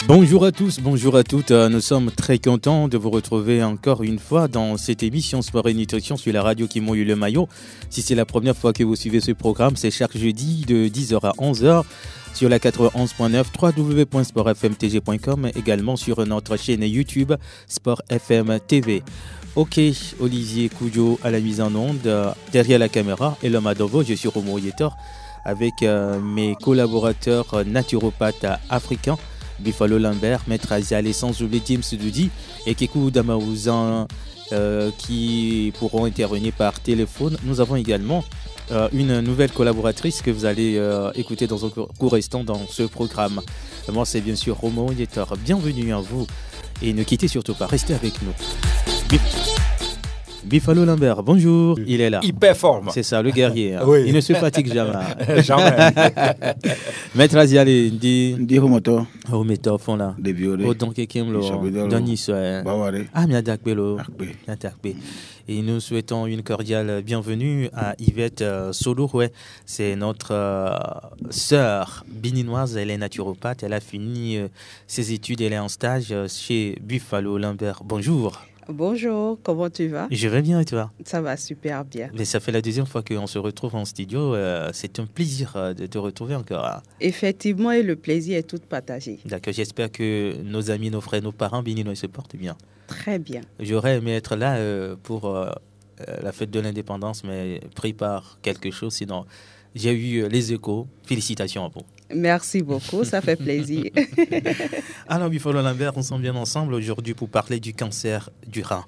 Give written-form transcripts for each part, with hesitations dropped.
Bonjour à tous, bonjour à toutes. Nous sommes très contents de vous retrouver encore une fois dans cette émission Sport et Nutrition sur la radio qui mouille le maillot. Si c'est la première fois que vous suivez ce programme, c'est chaque jeudi de 10h à 11h sur la 91.9 www.sportfmtg.com, également sur notre chaîne YouTube Sport FM TV. Ok, Olivier Koudio à la mise en onde, derrière la caméra, et l'homme à Dovo, je suis Romo Yetor, avec mes collaborateurs naturopathes africains, Buffalo Lambert, Maître Aziale, sans oublier James Doudi et Kekou Damaouzan qui pourront intervenir par téléphone. Nous avons également une nouvelle collaboratrice que vous allez écouter dans un court instant dans ce programme. Moi, c'est bien sûr Romo Yetor. Bienvenue à vous et ne quittez surtout pas, restez avec nous. Buffalo Lambert, bonjour, il est là. Hyper forme. C'est ça, le guerrier. Hein. Oui. Il ne se fatigue jamais. Jamais. Maître Aziale, dit Homoto. Homoto, fond là. De violé. Autant que Kimlo, Denis Soe. Baware. Ah, Miadakbelo. Akbe. Et nous souhaitons une cordiale bienvenue à Yvette Solouroué. C'est notre sœur béninoise, elle est naturopathe. Elle a fini ses études, elle est en stage chez Buffalo Lambert. Bonjour. Bonjour, comment tu vas? Je vais bien et toi? Ça va super bien. Mais ça fait la deuxième fois qu'on se retrouve en studio. C'est un plaisir de te retrouver encore. Effectivement, et le plaisir est tout partagé. D'accord, j'espère que nos amis, nos frères, nos parents béninois se portent bien. Très bien. J'aurais aimé être là pour la fête de l'indépendance, mais pris par quelque chose. Sinon, j'ai eu les échos. Félicitations à vous. Merci beaucoup, ça fait plaisir. Alors, Buffalo Lambert, on s'en vient ensemble aujourd'hui pour parler du cancer du rein.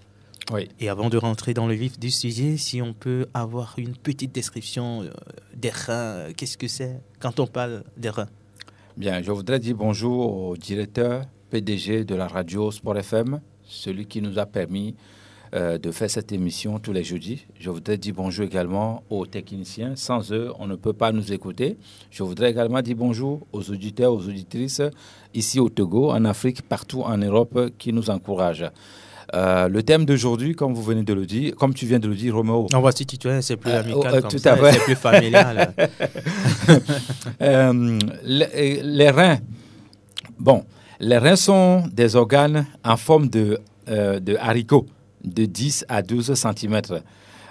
Oui. Et avant de rentrer dans le vif du sujet, si on peut avoir une petite description des reins, qu'est-ce que c'est quand on parle des reins? Bien, je voudrais dire bonjour au directeur PDG de la radio Sport FM, celui qui nous a permis de faire cette émission tous les jeudis. Je voudrais dire bonjour également aux techniciens. Sans eux, on ne peut pas nous écouter. Je voudrais également dire bonjour aux auditeurs, aux auditrices ici au Togo, en Afrique, partout en Europe qui nous encouragent. Le thème d'aujourd'hui, comme vous venez de le dire, comme tu viens de le dire, Roméo. On va se tutoyer, c'est plus amical comme tout ça, à fait. c'est plus familial. Les reins. Bon, les reins sont des organes en forme de haricots, de 10 à 12 cm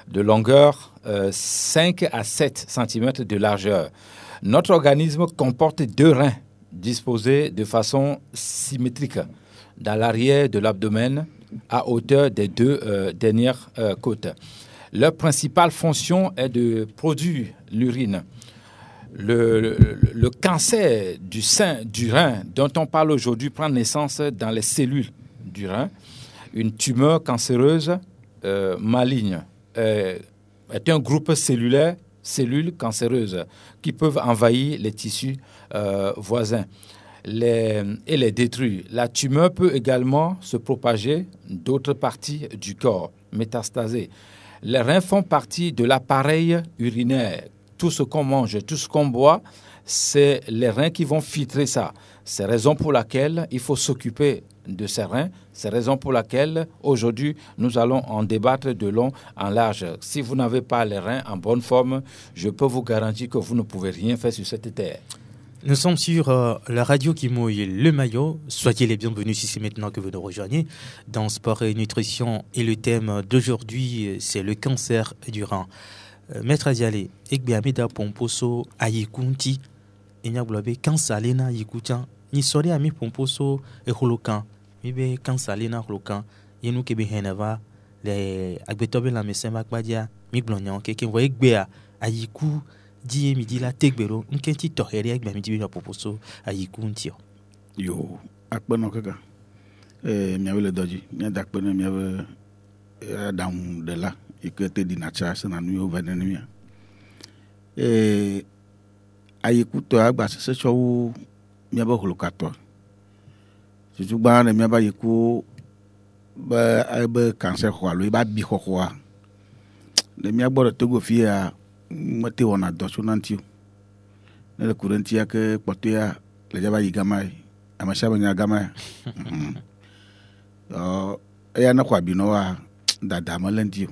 de longueur, 5 à 7 cm de largeur. Notre organisme comporte 2 reins disposés de façon symétrique dans l'arrière de l'abdomen à hauteur des 2 dernières côtes. Leur principale fonction est de produire l'urine. Le cancer du sein du rein dont on parle aujourd'hui prend naissance dans les cellules du rein. Une tumeur cancéreuse maligne est un groupe cellulaire, cellules cancéreuses, qui peuvent envahir les tissus voisins et les détruire. La tumeur peut également se propager d'autres parties du corps, métastaser. Les reins font partie de l'appareil urinaire. Tout ce qu'on mange, tout ce qu'on boit, c'est les reins qui vont filtrer ça. C'est la raison pour laquelle il faut s'occuper de ces reins. C'est la raison pour laquelle aujourd'hui nous allons en débattre de long en large. Si vous n'avez pas les reins en bonne forme, je peux vous garantir que vous ne pouvez rien faire sur cette terre. Nous sommes sur la radio qui mouille le maillot. Soyez les bienvenus si c'est maintenant que vous nous rejoignez dans Sport et Nutrition. Et le thème d'aujourd'hui, c'est le cancer du rein. Maître Aziale, ekbiamida pomposo ayikunti enyaglobe kansalena yikutan ni sori ami pomposo e holokan mibe kansalena holokan yenu kebe henava le agbetobe la mesema gbadia mi glonyan keke wo egbea ayiku die midi la tegbero nkenti tohere egbiamidi bi pomposo ayikunti Yo, akpeno kaka. Miawe le doji, mia dakpeno miawe down de la. Et que tu dis nature c'est nous au venir et ayekuto agba se cho mi aba holokato si tu ba na mi aba yeku ba cancer kwa lo ba bi kwa le mi agbo to go fi a mate wona do so nanti ne le kurenti ya ke poto ya le jaba yigama amasha banya gama ya na kwa bi no wa dada malenti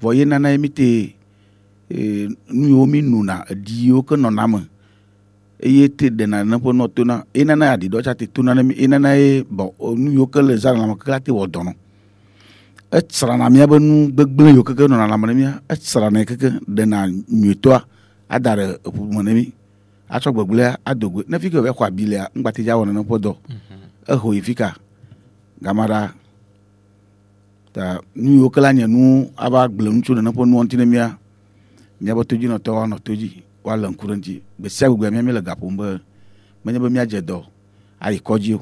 voyez nana emite nuyomi nuna dio que non am eye te dena ne ƒe nɔtona enana ya ɖiɖɔ tsa te tona ne mi enana ye bɔn nu yiwo ke le zã lãme kaka te wɔ dɔ nɔ etsrana míabe nu gbegblẽ yiwo keke nɔna lãme ne mía etsrana keke ɖena nyuitɔa ada ɖe eƒume ne mi atsɔ gbegblẽa ado goe ne fi ke wòva xɔ abi lea ŋgbati dza wɔ nene ƒe dɔ eho yi fi ka gama ɖa ta nu yiwo ke la nye nu ava gblẽ nu tso nene ƒe nuwo ŋuti ne mía míabe todzinɔtɔwo anɔ to dzi woalé ŋku ɖe ŋuti gbe sia gbe mía le gaƒom be menye be míadze dɔ ayi kɔdzi o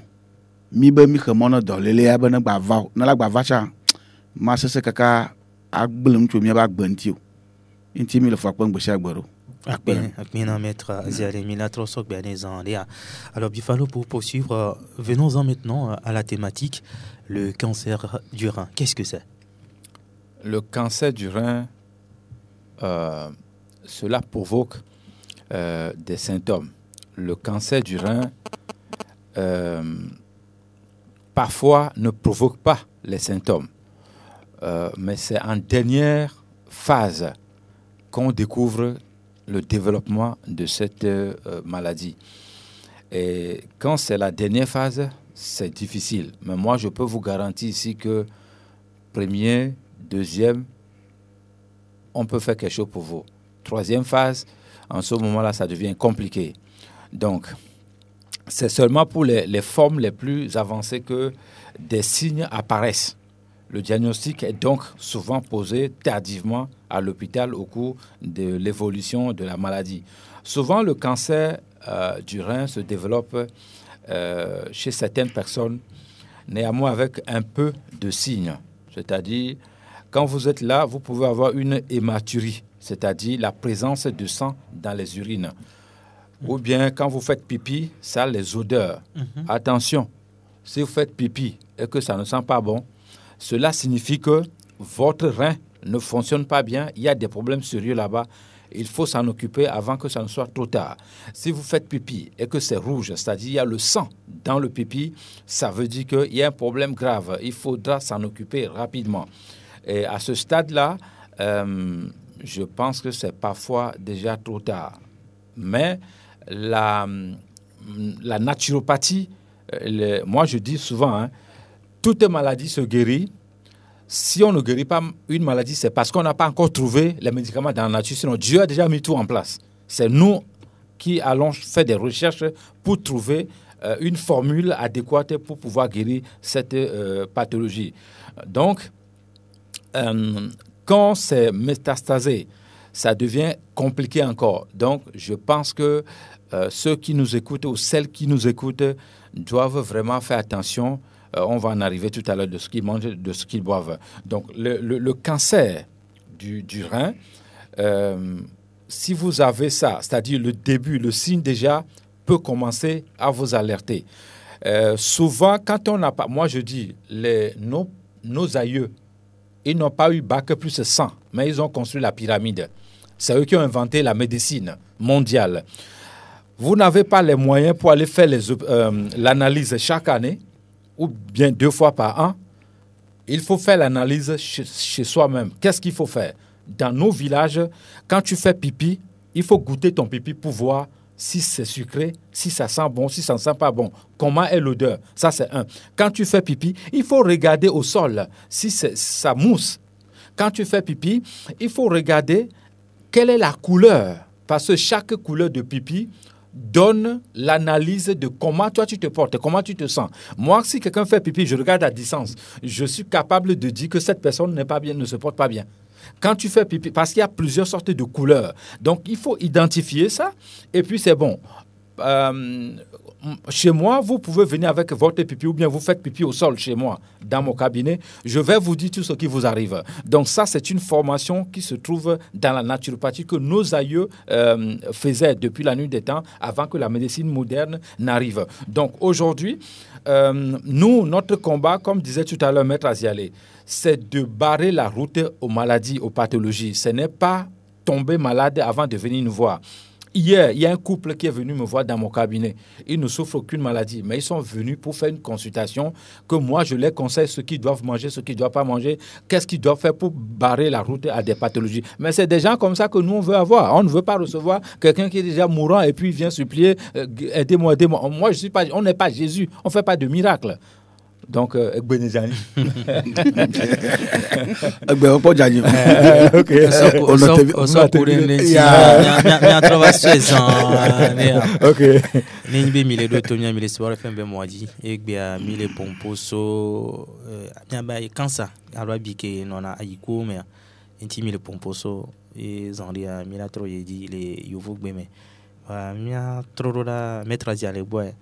mi be mi xe mɔ ne dɔ lelea be ne gba va o ne la gba va tsa ma sese kaka agblẽ nu tso míabe agbe ŋuti o ŋuti mi le fɔ akpe gbe sia gbe ɖo. Alors Bifalo, pour poursuivre, venons-en maintenant à la thématique, le cancer du rein. Qu'est-ce que c'est? Le cancer du rein, cela provoque des symptômes. Le cancer du rein, parfois, ne provoque pas les symptômes. Mais c'est en dernière phase qu'on découvre le développement de cette maladie. Et quand c'est la dernière phase, c'est difficile. Mais moi, je peux vous garantir ici que premier, deuxième, on peut faire quelque chose pour vous. Troisième phase, en ce moment-là, ça devient compliqué. Donc, c'est seulement pour les formes les plus avancées que des signes apparaissent. Le diagnostic est donc souvent posé tardivement à l'hôpital au cours de l'évolution de la maladie. Souvent, le cancer du rein se développe chez certaines personnes, néanmoins avec un peu de signes. C'est-à-dire, quand vous êtes là, vous pouvez avoir une hématurie, c'est-à-dire la présence de sang dans les urines. Ou bien, quand vous faites pipi, ça a les odeurs. Attention, si vous faites pipi et que ça ne sent pas bon, cela signifie que votre rein ne fonctionne pas bien, il y a des problèmes sérieux là-bas. Il faut s'en occuper avant que ça ne soit trop tard. Si vous faites pipi et que c'est rouge, c'est-à-dire il y a le sang dans le pipi, ça veut dire qu'il y a un problème grave. Il faudra s'en occuper rapidement. Et à ce stade-là, je pense que c'est parfois déjà trop tard. Mais la naturopathie, moi je dis souvent, toute maladie se guérit. Si on ne guérit pas une maladie, c'est parce qu'on n'a pas encore trouvé les médicaments dans la nature. Sinon, Dieu a déjà mis tout en place. C'est nous qui allons faire des recherches pour trouver une formule adéquate pour pouvoir guérir cette pathologie. Donc, quand c'est métastasé, ça devient compliqué encore. Donc, je pense que ceux qui nous écoutent ou celles qui nous écoutent doivent vraiment faire attention. On va en arriver tout à l'heure de ce qu'ils mangent, de ce qu'ils boivent. Donc, le cancer du rein, si vous avez ça, c'est-à-dire le début, le signe déjà peut commencer à vous alerter. Souvent, quand on n'a pas... Moi, je dis, nos aïeux, ils n'ont pas eu bac plus 100, mais ils ont construit la pyramide. C'est eux qui ont inventé la médecine mondiale. Vous n'avez pas les moyens pour aller faire l'analyse chaque année, ou bien 2 fois par an. Il faut faire l'analyse chez soi-même. Qu'est-ce qu'il faut faire? Dans nos villages, quand tu fais pipi, il faut goûter ton pipi pour voir si c'est sucré, si ça sent bon, si ça ne sent pas bon. Comment est l'odeur? Ça, c'est un. Quand tu fais pipi, il faut regarder au sol si ça mousse. Quand tu fais pipi, il faut regarder quelle est la couleur. Parce que chaque couleur de pipi donne l'analyse de comment toi tu te portes, comment tu te sens. Moi, si quelqu'un fait pipi, je regarde à distance. Je suis capable de dire que cette personne n'est pas bien, ne se porte pas bien. Quand tu fais pipi, parce qu'il y a plusieurs sortes de couleurs. Donc, il faut identifier ça et puis c'est bon. Chez moi, vous pouvez venir avec votre pipi ou bien vous faites pipi au sol chez moi, dans mon cabinet. Je vais vous dire tout ce qui vous arrive. Donc ça, c'est une formation qui se trouve dans la naturopathie que nos aïeux faisaient depuis la nuit des temps avant que la médecine moderne n'arrive. Donc aujourd'hui, nous, notre combat, comme disait tout à l'heure Maître Azialé, c'est de barrer la route aux maladies, aux pathologies. Ce n'est pas tomber malade avant de venir nous voir. Hier, il y a un couple qui est venu me voir dans mon cabinet. Ils ne souffrent aucune maladie, mais ils sont venus pour faire une consultation que moi, je les conseille ce qu'ils doivent manger, ce qu'ils ne doivent pas manger, qu'est-ce qu'ils doivent faire pour barrer la route à des pathologies. Mais c'est des gens comme ça que nous, on veut avoir. On ne veut pas recevoir quelqu'un qui est déjà mourant et puis vient supplier, aidez-moi, aidez-moi. Moi, je suis pas, on n'est pas Jésus, on ne fait pas de miracle. Donc, Benezani. Nimbe mile do tomia mile swara fembe moaji egbia mile pomposo nyamba kansa alwa bike nona ayiko me inti mile pomposo e zandia mila tro yedi le yovo gbeme mia tro da metra jale boy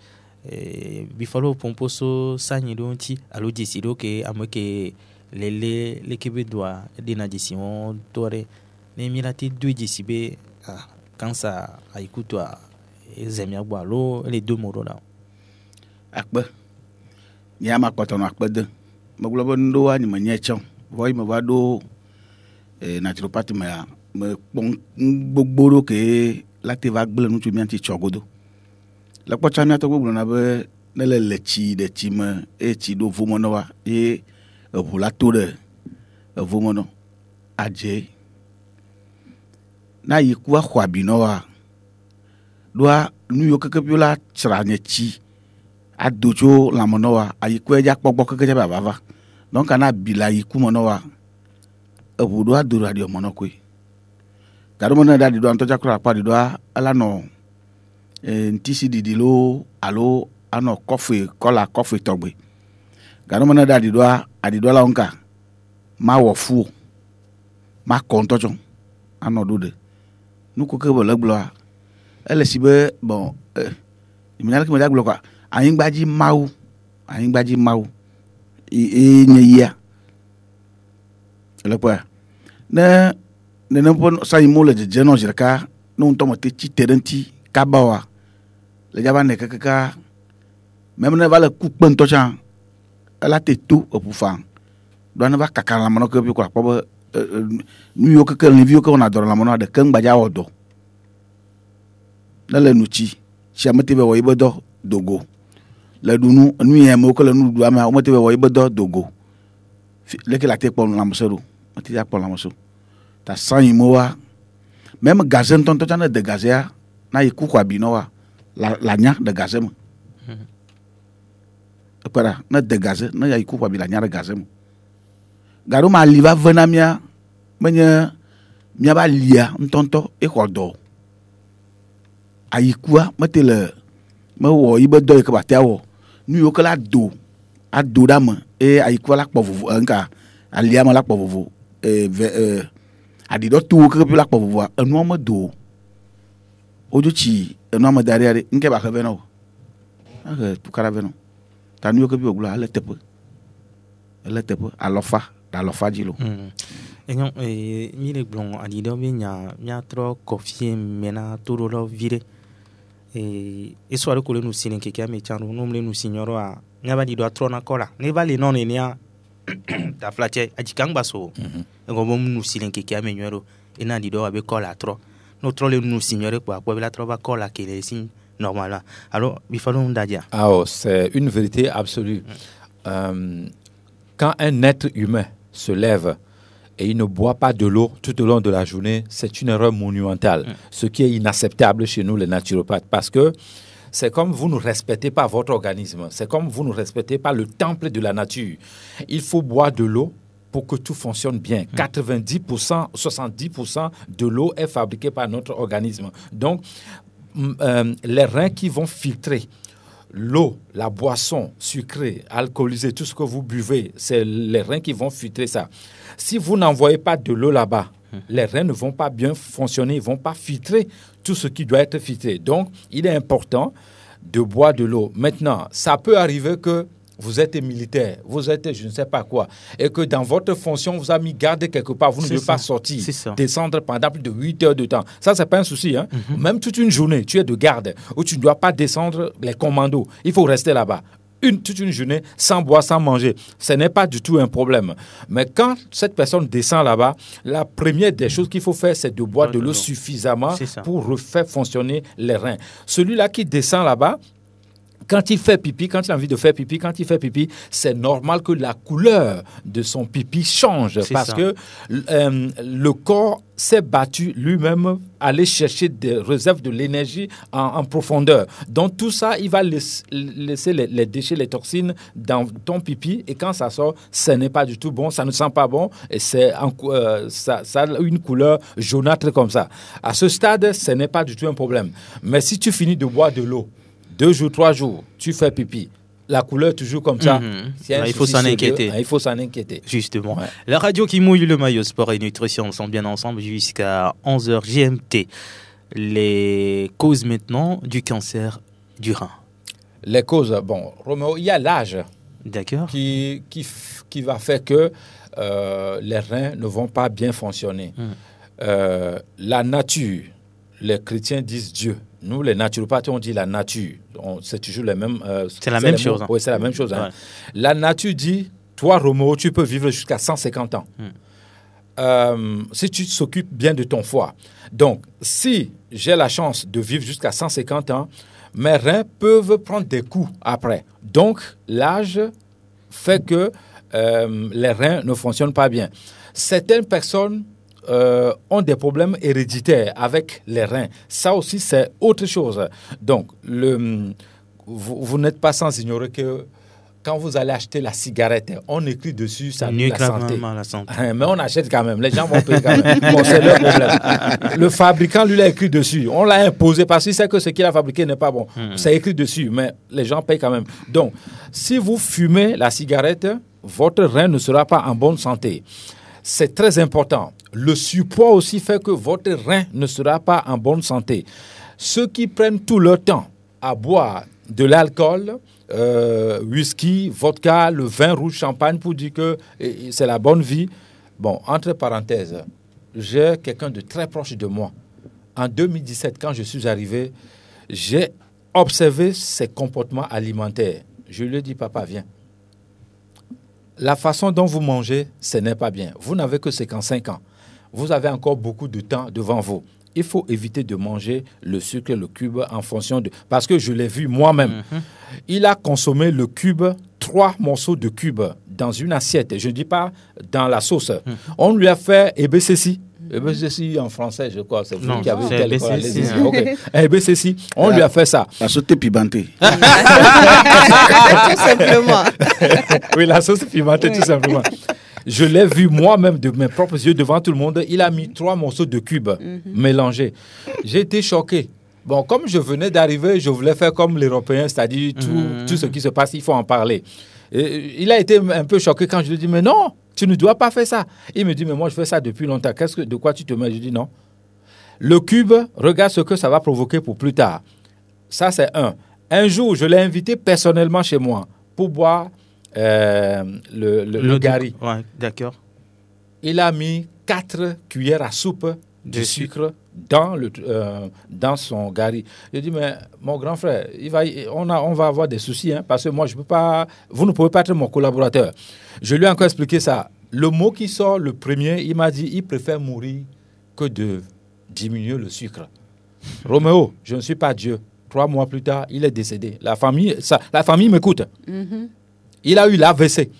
bifalo pomposo sanyi donti alo décido que amoke l'équipe doit dina décision tore ne milati deux décibe kansa ayikutwa zemia boalo les deux mots là akbe ni ama kpɔtɔ no akpe de megblɔ be ŋɖo wa ni menye tsɔ vɔ yi me va ɖo naturopathe me kpɔ gbogbo ɖo ke la te va gble ŋutsu mia ŋuti tsɔ godo le kpɔtsa mia tɔ gbogbo na be ne le tsi ɖe tsi me eye tsi ɖo vo me na wa ye eʋu la to ɖe evo me na adze na yi ku axɔ abi na wa ɖoa nu yiwo keke ƒio la tsra nye tsi ado tso lãme na wa ayikue dza kpɔgbɔ keke dza be va donc ana bi le ayiku me na wa eʋu ɖo ado ɖe aɖiɔ me na koe gaɖo me ne ɖe aɖiɖoa ŋutɔ dza kura akpa aɖiɖoa ela nɔ ŋtisi ɖiɖi lo alo anɔ kɔfe kɔla kɔfe tɔgbe gaɖo me ne ɖe aɖiɖoa la ŋka mawɔ fu o makɔ ŋutɔ tsɔ anɔ ɖo ɖe nuko ke be le gblɔa ele si be bon menya leke me da gblɔ kwa anyigbadzi mawu nye yia le kpɔa ne nene ƒe sayimo le dzedze nɔ zi ɖeka ne ŋutɔ me te tsi te ɖe ŋuti kaba wa le dzava ne kekeka meme ne va le ku kpe ŋutɔ tsã ela te to eƒu fã ɖoa ne va kaka lãme nɔ ke ƒio kɔ akpɔ be nu yiwo keke lẽviwo ke wɔna dɔ ɖe lãme nɔa ɖeke ŋgbadza wɔ dɔ ne le nutsi tsia mete be wɔ yi be dɔ dogo le ɖunu nu yɛ amewo ke le nuɖuɖua mea womete be wɔ yi be dɔ dogo leke la te kpɔ lãmesẽ ɖo mete dza kpɔ lãmesẽ ta sanyi mowa même gazé ŋutɔ tsã ne de gazéa na yi ku xɔ abi na wa la nya de gazé me ekpe ɖa ne de gazé ne yi ku xɔ abi la nya de gazé me gaɖo ma ali va ve na mía menye míaba alia ŋutɔŋutɔ exɔ dɔ ayikua mete le mewɔ yi be dɔ yi ke ba te awɔ nu yiwo ke la ado ɖa me eye ayikua la kpɔ vovo nka alia me la kpɔ vovo aɖiɖɔ towo keke ƒio la kpɔ vovoa enua me do o wodzo tsi enua me da ɖi nke ba xe vɛ na o ehe tukara vɛ na ta nu yiwo ke ƒio gblɔ ele teƒe alɔfa ɖe alɔfa dzi lo enyo mi le gblɔ aɖiɖɔ be nya miatrɔ kɔfie mena to ɖo lɔ vi ɖe esɔ aɖe ko le nu si ne kekea me tsã ɖo nom le nu si nyɔrɔa miaba aɖiɖɔa trɔna kɔ la ne va le nɔ nenea ta flatsɛ adzika ŋgbaso egɔme nu si le kekea me nyɔe ɖo ena aɖiɖɔ abe kɔ la trɔ no trɔ le nu si nyɔe ɖe kpɔ akpɔ be la trɔ va kɔ la ke le si normal alors bifalo ndadia c'est une vérité absolue. Quand un être humain se lève et il ne boit pas de l'eau tout au long de la journée, c'est une erreur monumentale, ce qui est inacceptable chez nous les naturopathes, parce que c'est comme vous ne respectez pas votre organisme, c'est comme vous ne respectez pas le temple de la nature. Il faut boire de l'eau pour que tout fonctionne bien. 90%, 70% de l'eau est fabriquée par notre organisme. Donc, les reins qui vont filtrer l'eau, la boisson sucrée, alcoolisée, tout ce que vous buvez, c'est les reins qui vont filtrer ça. Si vous n'envoyez pas de l'eau là-bas, les reins ne vont pas bien fonctionner, ils ne vont pas filtrer tout ce qui doit être filtré. Donc, il est important de boire de l'eau. Maintenant, ça peut arriver que vous êtes militaire, vous êtes je ne sais pas quoi, et que dans votre fonction, vous avez mis garde quelque part, vous ne devez pas sortir, descendre pendant plus de 8 heures de temps. Ça, ce n'est pas un souci. Même toute une journée, tu es de garde, où tu ne dois pas descendre les commandos. Il faut rester là-bas. toute une journée sans boire, sans manger. Ce n'est pas du tout un problème. Mais quand cette personne descend là-bas, la première des choses qu'il faut faire, c'est de boire de l'eau suffisamment pour refaire fonctionner les reins. Celui-là qui descend là-bas, quand il fait pipi, quand il a envie de faire pipi, quand il fait pipi, c'est normal que la couleur de son pipi change parce que le corps s'est battu lui-même aller chercher des réserves de l'énergie en profondeur. Donc tout ça, il va laisser les déchets, les toxines dans ton pipi et quand ça sort, ce n'est pas du tout bon, ça ne sent pas bon et ça a une couleur jaunâtre comme ça. À ce stade, ce n'est pas du tout un problème. Mais si tu finis de boire de l'eau, 2 jours, 3 jours, tu fais pipi. La couleur toujours comme ça. Il faut s'en inquiéter. Il faut s'en inquiéter. Justement. Ouais. La radio qui mouille le maillot sport et nutrition sont bien ensemble jusqu'à 11h GMT. Les causes maintenant du cancer du rein. Les causes, bon, Roméo, il y a l'âge. D'accord. Qui va faire que les reins ne vont pas bien fonctionner. La nature, les chrétiens disent Dieu. Nous, les naturopathes, on dit la nature. C'est toujours les mêmes... c'est la même chose. Oui, c'est la même chose. Hein. La nature dit, toi, Roméo, tu peux vivre jusqu'à 150 ans. Si tu t'occupes bien de ton foie. Donc, si j'ai la chance de vivre jusqu'à 150 ans, mes reins peuvent prendre des coups après. Donc, l'âge fait que les reins ne fonctionnent pas bien. Certaines personnes ont des problèmes héréditaires avec les reins. Ça aussi, c'est autre chose. Donc, vous n'êtes pas sans ignorer que quand vous allez acheter la cigarette, on écrit dessus ça nuit la santé. Mais on achète quand même. Les gens vont payer quand même. Bon, c'est leur problème. Le fabricant, lui, l'a écrit dessus. On l'a imposé parce qu'il sait que ce qu'il a fabriqué n'est pas bon. C'est écrit dessus, mais les gens payent quand même. Donc, si vous fumez la cigarette, votre rein ne sera pas en bonne santé. C'est très important. Le surpoids aussi fait que votre rein ne sera pas en bonne santé. Ceux qui prennent tout leur temps à boire de l'alcool, whisky, vodka, le vin rouge, champagne pour dire que c'est la bonne vie. Bon, entre parenthèses, j'ai quelqu'un de très proche de moi. En 2017, quand je suis arrivé, j'ai observé ses comportements alimentaires. Je lui ai dit, papa, viens. La façon dont vous mangez, ce n'est pas bien. Vous n'avez que 55 ans. Vous avez encore beaucoup de temps devant vous. Il faut éviter de manger le sucre et le cube en fonction de... Parce que je l'ai vu moi-même. Il a consommé le cube, 3 morceaux de cube dans une assiette. Je ne dis pas dans la sauce. On lui a fait EBCC. EBCC en français, je crois. C'est vous qui avez tel EBCC. EBCC. On lui a fait ça. La sauce pimentée. Tout simplement. Oui, la sauce pimentée, tout simplement. Je l'ai vu moi-même de mes propres yeux devant tout le monde. Il a mis 3 morceaux de cube mélangés. J'ai été choqué. Bon, comme je venais d'arriver, je voulais faire comme l'Européen, c'est-à-dire tout ce qui se passe, il faut en parler. Et il a été un peu choqué quand je lui ai dit, mais non, tu ne dois pas faire ça. Il me dit, mais moi, je fais ça depuis longtemps. De quoi tu te mets? Je dis, non. Le cube, regarde ce que ça va provoquer pour plus tard. Ça, c'est un. Un jour, je l'ai invité personnellement chez moi pour boire le gari. Ouais, d'accord. Il a mis 4 cuillères à soupe de sucre dans son gari. Je dis, mais mon grand frère, on va avoir des soucis, hein, parce que moi, je peux pas, vous ne pouvez pas être mon collaborateur. Je lui ai encore expliqué ça. Le mot qui sort le premier, il m'a dit, il préfère mourir que de diminuer le sucre. Roméo, je ne suis pas Dieu. 3 mois plus tard, il est décédé. La famille m'écoute. Il a eu l'AVC.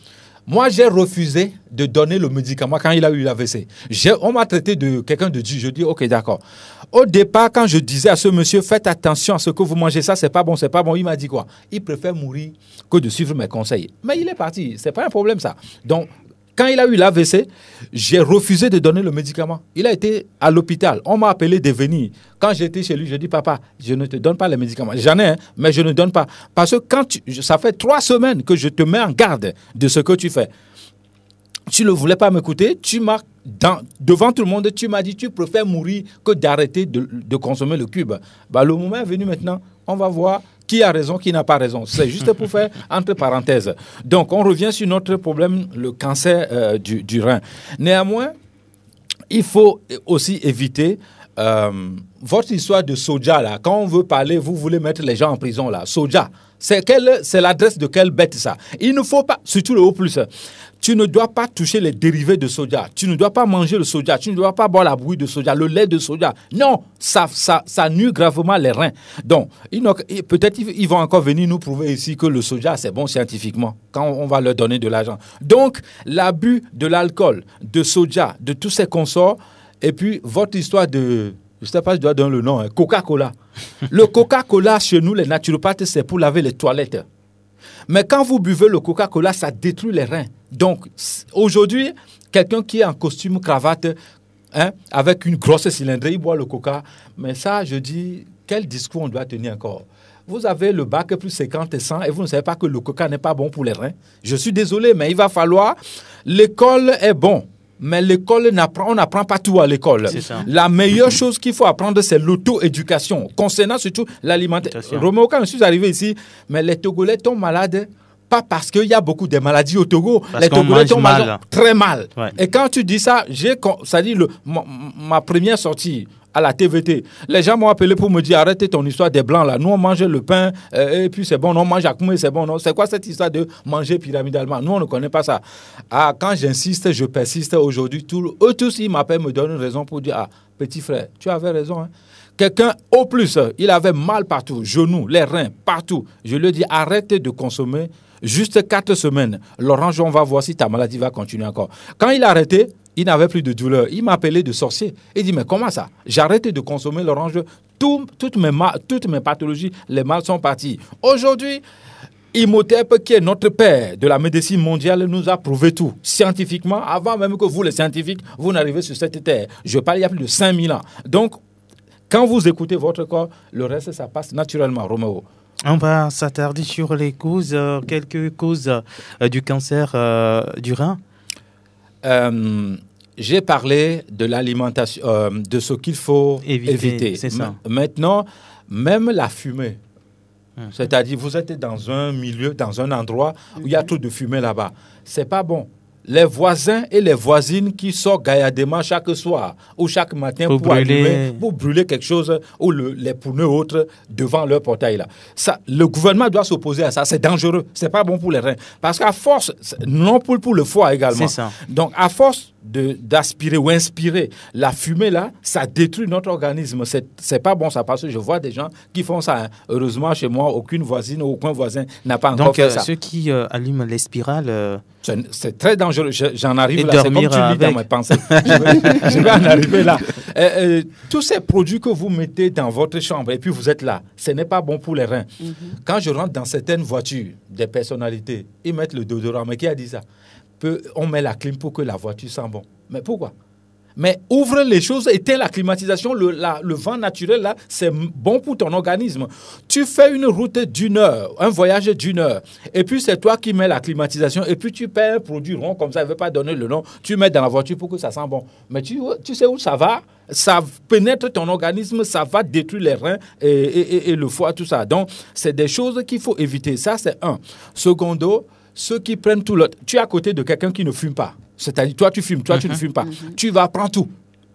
Moi, j'ai refusé de donner le médicament quand il a eu l'AVC. On m'a traité de quelqu'un de Dieu. Je dis, ok, d'accord. Au départ, quand je disais à ce monsieur, faites attention à ce que vous mangez, ça, c'est pas bon, c'est pas bon, il m'a dit quoi? Il préfère mourir que de suivre mes conseils. Mais il est parti. C'est pas un problème, ça. Donc, quand il a eu l'AVC, j'ai refusé de donner le médicament. Il a été à l'hôpital. On m'a appelé de venir. Quand j'étais chez lui, je dis, papa, je ne te donne pas les médicaments. J'en ai, mais je ne donne pas. Parce que ça fait 3 semaines que je te mets en garde de ce que tu fais. Tu ne voulais pas m'écouter. Devant tout le monde, tu m'as dit, tu préfères mourir que d'arrêter de consommer le cube. Bah, le moment est venu maintenant. On va voir qui a raison, qui n'a pas raison. C'est juste pour faire entre parenthèses. Donc, on revient sur notre problème, le cancer du rein. Néanmoins, il faut aussi éviter votre histoire de soja, là, quand on veut parler, vous voulez mettre les gens en prison, là. Soja, c'est l'adresse de quelle bête, ça? Il ne faut pas, surtout le haut plus, tu ne dois pas toucher les dérivés de soja. Tu ne dois pas manger le soja. Tu ne dois pas boire la bouillie de soja, le lait de soja. Non, ça nuit gravement les reins. Donc, peut-être ils vont encore venir nous prouver ici que le soja, c'est bon scientifiquement, quand on va leur donner de l'argent. Donc, l'abus de l'alcool, de soja, de tous ces consorts, et puis votre histoire de... Je ne sais pas si je dois donner le nom, hein, Coca-Cola. Le Coca-Cola, chez nous, les naturopathes, c'est pour laver les toilettes. Mais quand vous buvez le Coca-Cola, ça détruit les reins. Donc, aujourd'hui, quelqu'un qui est en costume cravate, avec une grosse cylindrée, il boit le Coca. Mais ça, je dis, quel discours on doit tenir encore? Vous avez le bac plus 50 et 100 et vous ne savez pas que le Coca n'est pas bon pour les reins. Je suis désolé, mais il va falloir... L'école est bon. Mais l'école, on n'apprend pas tout à l'école. La meilleure chose qu'il faut apprendre, c'est l'auto-éducation, concernant surtout l'alimentation. Roméo, quand je suis arrivé ici, mais les Togolais tombent malades, pas parce qu'il y a beaucoup de maladies au Togo, les Togolais tombent malades très mal. Ouais. Et quand tu dis ça, ça dit ma première sortie à la TVT, les gens m'ont appelé pour me dire arrêtez ton histoire des blancs là. Nous on mange le pain et puis c'est bon, non, on mange Akoumé, c'est bon, non. C'est quoi cette histoire de manger pyramidalement? Nous on ne connaît pas ça. Ah, quand j'insiste, je persiste aujourd'hui, eux tous ils m'appellent, me donnent une raison pour dire ah petit frère, tu avais raison. Hein? Quelqu'un au plus, il avait mal partout, genoux, les reins, partout. Je lui ai dit arrête de consommer juste 4 semaines. L'orange, on va voir si ta maladie va continuer encore. Quand il a arrêté, il n'avait plus de douleur. Il m'a appelé de sorcier. Il dit, mais comment ça? J'ai arrêté de consommer l'orange. Toutes mes pathologies, les mal sont partis. Aujourd'hui, Imhotep, qui est notre père de la médecine mondiale, nous a prouvé tout. Scientifiquement, avant même que vous, les scientifiques, vous n'arrivez sur cette terre. Je parle il y a plus de 5000 ans. Donc, quand vous écoutez votre corps, le reste, ça passe naturellement, Roméo. On va s'attarder sur les causes, quelques causes du cancer du rein. J'ai parlé de l'alimentation, de ce qu'il faut éviter. C'est ça. Maintenant, même la fumée, c'est-à-dire vous êtes dans un milieu, dans un endroit où il y a trop de fumée là-bas, c'est pas bon. Les voisins et les voisines qui sortent gaillardement chaque soir ou chaque matin pour brûler quelque chose ou les pneus autres devant leur portail là. Ça, le gouvernement doit s'opposer à ça. C'est dangereux. C'est pas bon pour les reins. Parce qu'à force, non pour le foie également. C'est ça. Donc à force d'aspirer ou inspirer la fumée là, ça détruit notre organisme. C'est pas bon ça parce que je vois des gens qui font ça. Hein. Heureusement chez moi, aucune voisine ou aucun voisin n'a pas encore fait ça. Donc ceux qui allument les spirales... C'est très dangereux. J'en arrive là. C'est comme tu lis dans mes pensées. Je vais en arriver là. Tous ces produits que vous mettez dans votre chambre et puis vous êtes là, ce n'est pas bon pour les reins. Quand je rentre dans certaines voitures, des personnalités, ils mettent le déodorant. Mais qui a dit ça? On met la clim pour que la voiture sent bon. Mais pourquoi? Mais ouvre les choses, éteins la climatisation, le vent naturel, là, c'est bon pour ton organisme. Tu fais une route d'1 heure, un voyage d'1 heure, et puis c'est toi qui mets la climatisation, et puis tu paies un produit rond, comme ça, il ne veut pas donner le nom, tu mets dans la voiture pour que ça sent bon. Mais tu sais où ça va? Ça pénètre ton organisme, ça va détruire les reins et le foie, tout ça. Donc, c'est des choses qu'il faut éviter. Ça, c'est un. Secondo, ceux qui prennent tout l'autre. Tu es à côté de quelqu'un qui ne fume pas. C'est-à-dire, toi, tu fumes, toi, tu ne fumes pas. Tu vas prendre tout.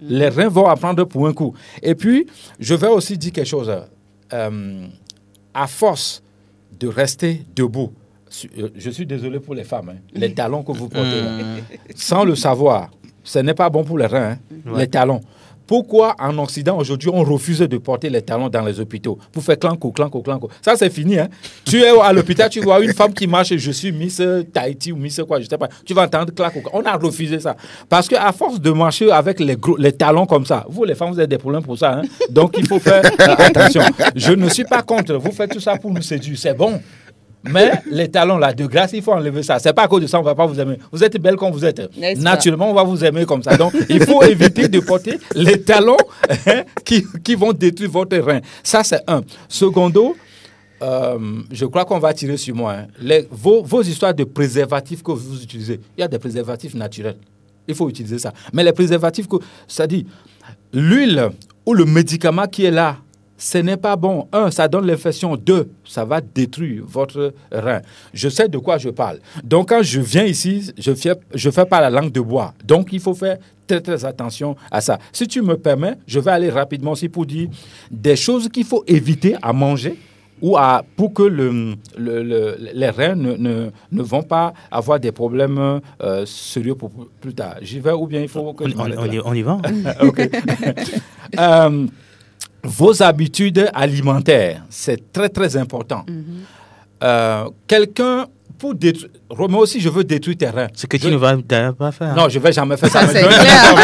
Les reins vont apprendre pour un coup. Et puis, je vais aussi dire quelque chose. À force de rester debout, je suis désolé pour les femmes, les talons que vous portez, là, sans le savoir, ce n'est pas bon pour les reins, les talons. Pourquoi en Occident, aujourd'hui, on refuse de porter les talons dans les hôpitaux pour faire clanco, clanco, clanco? Ça, c'est fini. Hein? Tu es à l'hôpital, tu vois une femme qui marche, je suis Miss Tahiti ou Miss quoi, je ne sais pas. Tu vas entendre clanco. On a refusé ça. Parce qu'à force de marcher avec les talons comme ça, vous, les femmes, vous avez des problèmes pour ça. Hein? Donc, il faut faire attention. Je ne suis pas contre. Vous faites tout ça pour nous séduire. C'est bon. Mais les talons là, de grâce, il faut enlever ça. C'est pas à cause de ça, on va pas vous aimer. Vous êtes belle comme vous êtes. Naturellement, on va vous aimer comme ça. Donc, il faut éviter de porter les talons qui vont détruire votre rein. Ça, c'est un. Secondo, je crois qu'on va tirer sur moi. Hein. Vos histoires de préservatifs que vous utilisez, il y a des préservatifs naturels. Il faut utiliser ça. Mais les préservatifs, ça dit, l'huile ou le médicament qui est là, ce n'est pas bon. 1, ça donne l'infection. 2, ça va détruire votre rein. Je sais de quoi je parle. Donc, quand je viens ici, je fais pas la langue de bois. Donc, il faut faire très, très attention à ça. Si tu me permets, je vais aller rapidement aussi pour dire des choses qu'il faut éviter à manger ou pour que les reins ne vont pas avoir des problèmes sérieux pour plus tard. J'y vais ou bien il faut que on y va. OK. Vos habitudes alimentaires, c'est très, très important. Quelqu'un, pour détruire... Roméo, si je veux détruire tes reins... Ce que tu ne vas d'ailleurs pas faire. Non, je ne vais jamais faire ça. C'est clair.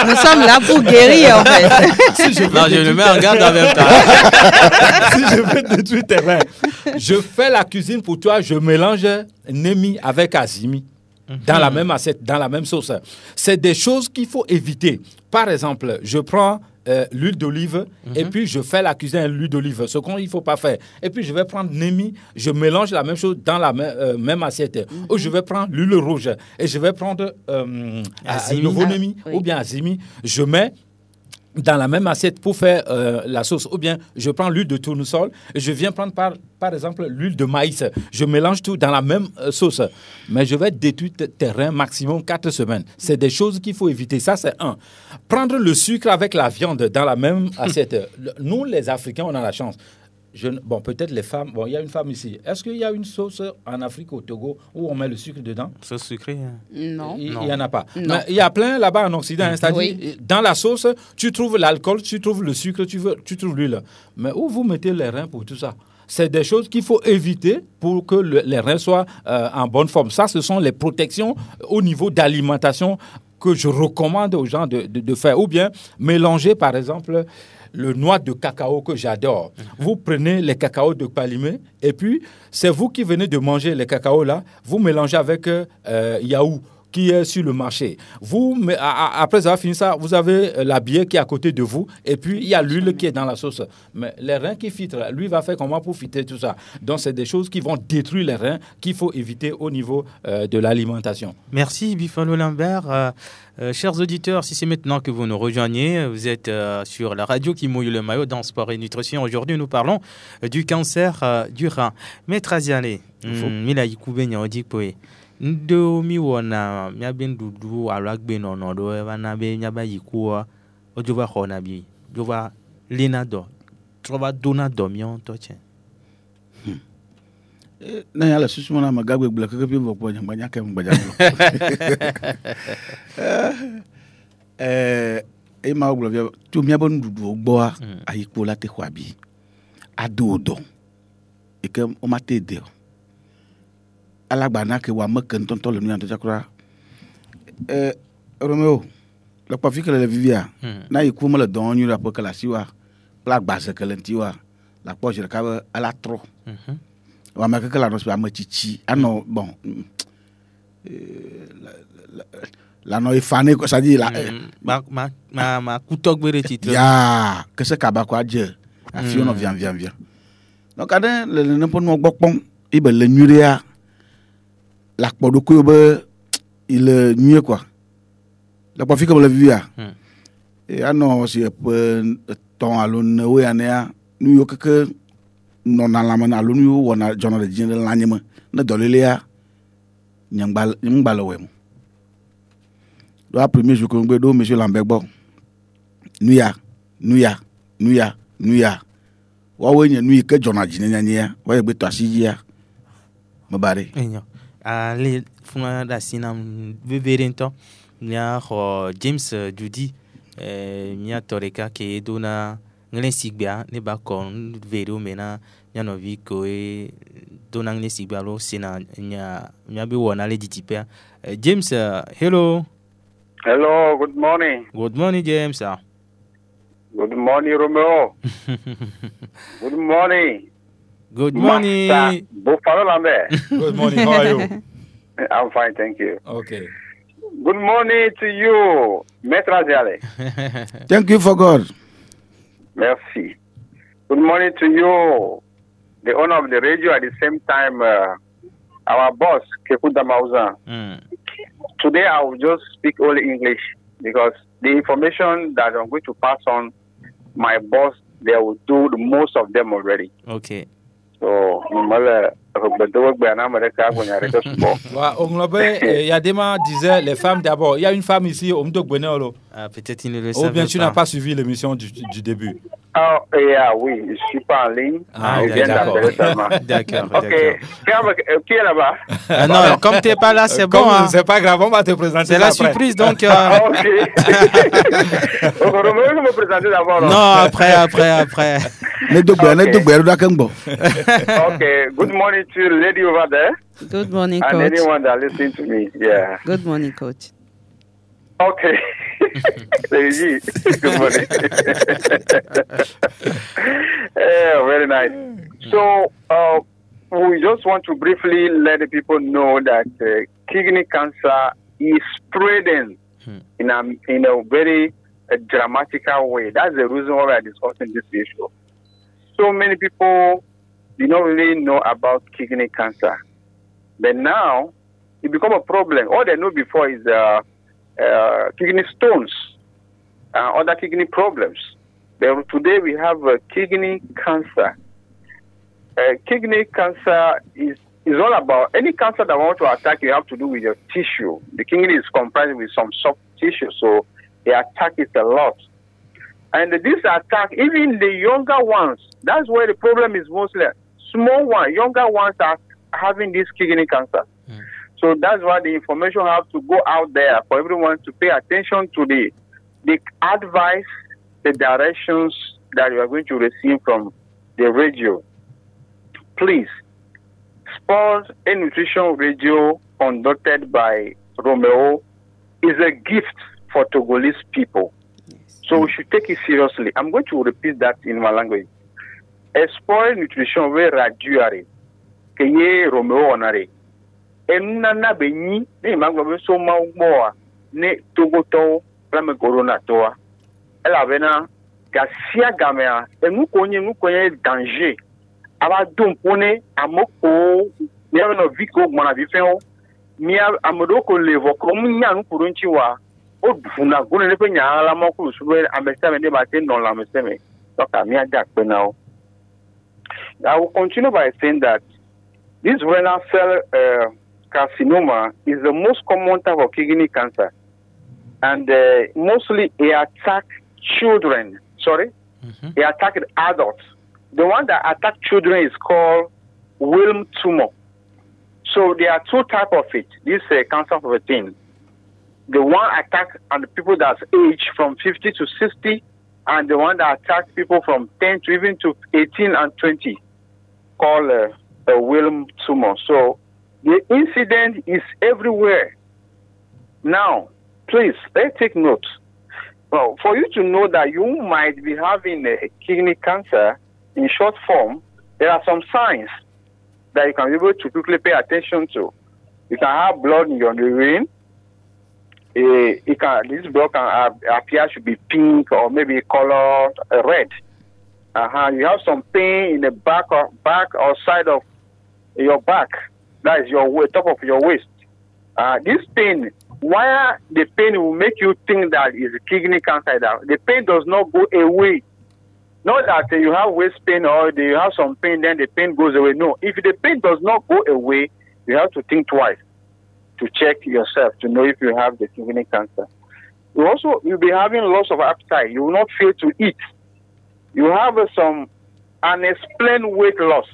Nous sommes là pour guérir, en fait. Si je le mets en garde en même temps. Si je veux détruire tes reins, je fais la cuisine pour toi, je mélange Némi avec Azimi. Dans la même assiette, dans la même sauce. C'est des choses qu'il faut éviter. Par exemple, je prends l'huile d'olive et puis je fais la cuisine à l'huile d'olive. Ce qu'il ne faut pas faire. Et puis je vais prendre Némi, je mélange la même chose dans la même assiette. Ou je vais prendre l'huile rouge et je vais prendre nouveau Némi ou bien Azimi. Je mets dans la même assiette pour faire la sauce. Ou bien, je prends l'huile de tournesol et je viens prendre par exemple l'huile de maïs. Je mélange tout dans la même sauce. Mais je vais détruire tes reins maximum 4 semaines. C'est des choses qu'il faut éviter. Ça, c'est 1. Prendre le sucre avec la viande dans la même assiette. Nous, les Africains, on a la chance. Bon, peut-être les femmes. Bon, il y a une femme ici. Est-ce qu'il y a une sauce en Afrique, au Togo, où on met le sucre dedans? Sauce sucrée? Non. Il n'y en a pas. Non. Mais il y a plein là-bas en Occident. C'est-à-dire, Oui. dans la sauce, tu trouves l'alcool, tu trouves le sucre, tu trouves l'huile. Mais où vous mettez les reins pour tout ça? C'est des choses qu'il faut éviter pour que les reins soient en bonne forme. Ça, ce sont les protections au niveau d'alimentation que je recommande aux gens de faire. Ou bien mélanger, par exemple, le noix de cacao que j'adore. Vous prenez les cacaos de Palimé et puis c'est vous qui venez de manger les cacaos là, vous mélangez avec Yaou qui est sur le marché. Après avoir fini ça, vous avez la bière qui est à côté de vous et puis il y a l'huile qui est dans la sauce. Mais les reins qui filtrent, lui va faire comment pour filtrer tout ça? Donc c'est des choses qui vont détruire les reins qu'il faut éviter au niveau de l'alimentation. Merci Bifalo Lambert. Chers auditeurs, si c'est maintenant que vous nous rejoignez, vous êtes sur la radio qui mouille le maillot dans Sport et Nutrition. Aujourd'hui, nous parlons du cancer du rein. Maître Aziane, Mila Yikoube Nyodikpoe. Ndo mi wona mi abin dudu alagbe no do e bana be nyaba yikuwa ojoba khona bi joba lina do troba dona do mi on to che na yala susumana magagbe gbla keke bi vokpo nyamba nyake mgbaja e ma gbla bi tu mi abon dudu ogbo ayiko la te khwabi adodo e ke o mate de alagbana ke wa meken tonto le nuyanto jakura Romeo le pafi que le vivia na yiku mo le don nyu la po kala siwa pla gbase ke lentiwa la po je ka ala tro wa ma ke la no spa machichi ano bon la no ifane ko ça dit la ma kutogbere titre ya que se kaba ko adje afi on vient donc adin le ne po no gbopon ibe le nyuria la kpɔɖokui be il nuit quoi la kpɔfi comme le vivia et anɔ si ƒe etɔ̃ alo newo ya nea nu yiwo keke nɔna lãme na alo nu yiwo wɔna dzɔna le dzi le lãnye me ne dɔlélea nye ŋgba le wɔe mo do a premier jour que ŋgbe do monsieur Lambert gbɔ nuya wɔwoe nye nu yi ke dzɔna dzi ne nyanyea wɔye gbe tɔ asi dzia me ba ɖe ale funa da sinam beberento nya ho James Dudi nya toreka ke dona nglen sigbia ne ba kon vero mena nya no vi ko e dona nglen sigbia lo sina nya be wona le ditipe James hello good morning James good morning Romeo good morning Buffalo Lambert. Good morning, how are you? I'm fine, thank you. Okay. Good morning to you, Maître Aziale. Thank you for God. Merci. Good morning to you, the owner of the radio, at the same time, our boss, Kekuta Mauza. Today I will just speak only English because the information that I'm going to pass on, my boss they will do the most of them already. Ok. So, Yadema disait les femmes d'abord. Il y a une femme ici, Peut-être il ne le savait pas. Ou bien tu n'as pas suivi l'émission du début. Oh, yeah, oui, je suis pas en ligne. Ah, d'accord. D'accord. Ok, qui est là-bas? Non, comme tu n'es pas là, c'est bon. Hein. C'est pas grave, on va te présenter. C'est la surprise, donc. Ok. Donc, Roméo, je me présenter d'abord. Non, après. Okay, good morning to the lady over there. Good morning, And coach. anyone that listening to me, yeah. Good morning, coach. Okay. Lady, good morning. Yeah, very nice. So, we just want to briefly let the people know that kidney cancer is spreading in a very dramatical way. That's the reason why we are discussing this issue. So many people do not really know about kidney cancer. But now, it becomes a problem. All they know before is kidney stones, other kidney problems. But today we have kidney cancer. Kidney cancer is all about any cancer that want to attack you have to do with your tissue. The kidney is comprised with some soft tissue, so the attack is a lot. And this attack, even the younger ones, that's where the problem is mostly. Small ones, younger ones are having this kidney cancer. So that's why the information has to go out there for everyone to pay attention to the advice, the directions that you are going to receive from the radio. Please, Sport and Nutrition Radio conducted by Romeo is a gift for Togolese people. So we should take it seriously. I'm going to repeat that in my language. Sport Nutrition Radio Keye Romeo Onare. Enana benyi ne magbabe so mawo ne togoto prame corona toa ela bena gasia gamea enu konye danger aba dompone amoko mi ave no viko gbona bi fen o mi amodoko levo ko mu nya nu kurunchi wa o dufuna gune le pe nya ala moko su be amesta me ne ba te non la mesta me so ka mi aja pe na o. I will continue by saying that this renal cell carcinoma is the most common type of kidney cancer, and mostly it attacks children. It attacks adults. The one that attacks children is called Wilm tumor. So there are two types of it. This cancer of a teen. The one attacks on the people that's aged from 50 to 60, and the one that attacks people from 10 to even to 18 and 20, called a Wilm tumor. So the incident is everywhere. Now, please, let's take note. Well, for you to know that you might be having a kidney cancer, in short form, there are some signs that you can be able to quickly pay attention to. You can have blood in your urine. This blood can appear to be pink or maybe color red. You have some pain in the back or side of your back. That is your top of your waist. This pain, why the pain will make you think that is kidney cancer? The pain does not go away. Not that you have waist pain or you have some pain, then the pain goes away. No, if the pain does not go away, you have to think twice to check yourself to know if you have the kidney cancer. You'll be having loss of appetite. You will not feel to eat. You have some unexplained weight loss.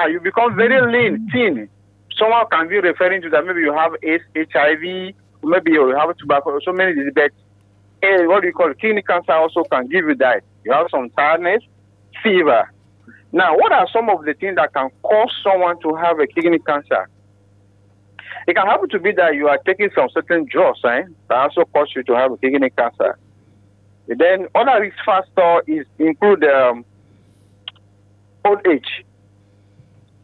You become very lean, thin. Someone can be referring to that. Maybe you have HIV, maybe you have tobacco, so many diseases. But what do you call it? Kidney cancer also can give you that. You have some tiredness, fever. Now, what are some of the things that can cause someone to have a kidney cancer? It can happen to be that you are taking some certain drugs that also cause you to have a kidney cancer. And then other risk factors include old age.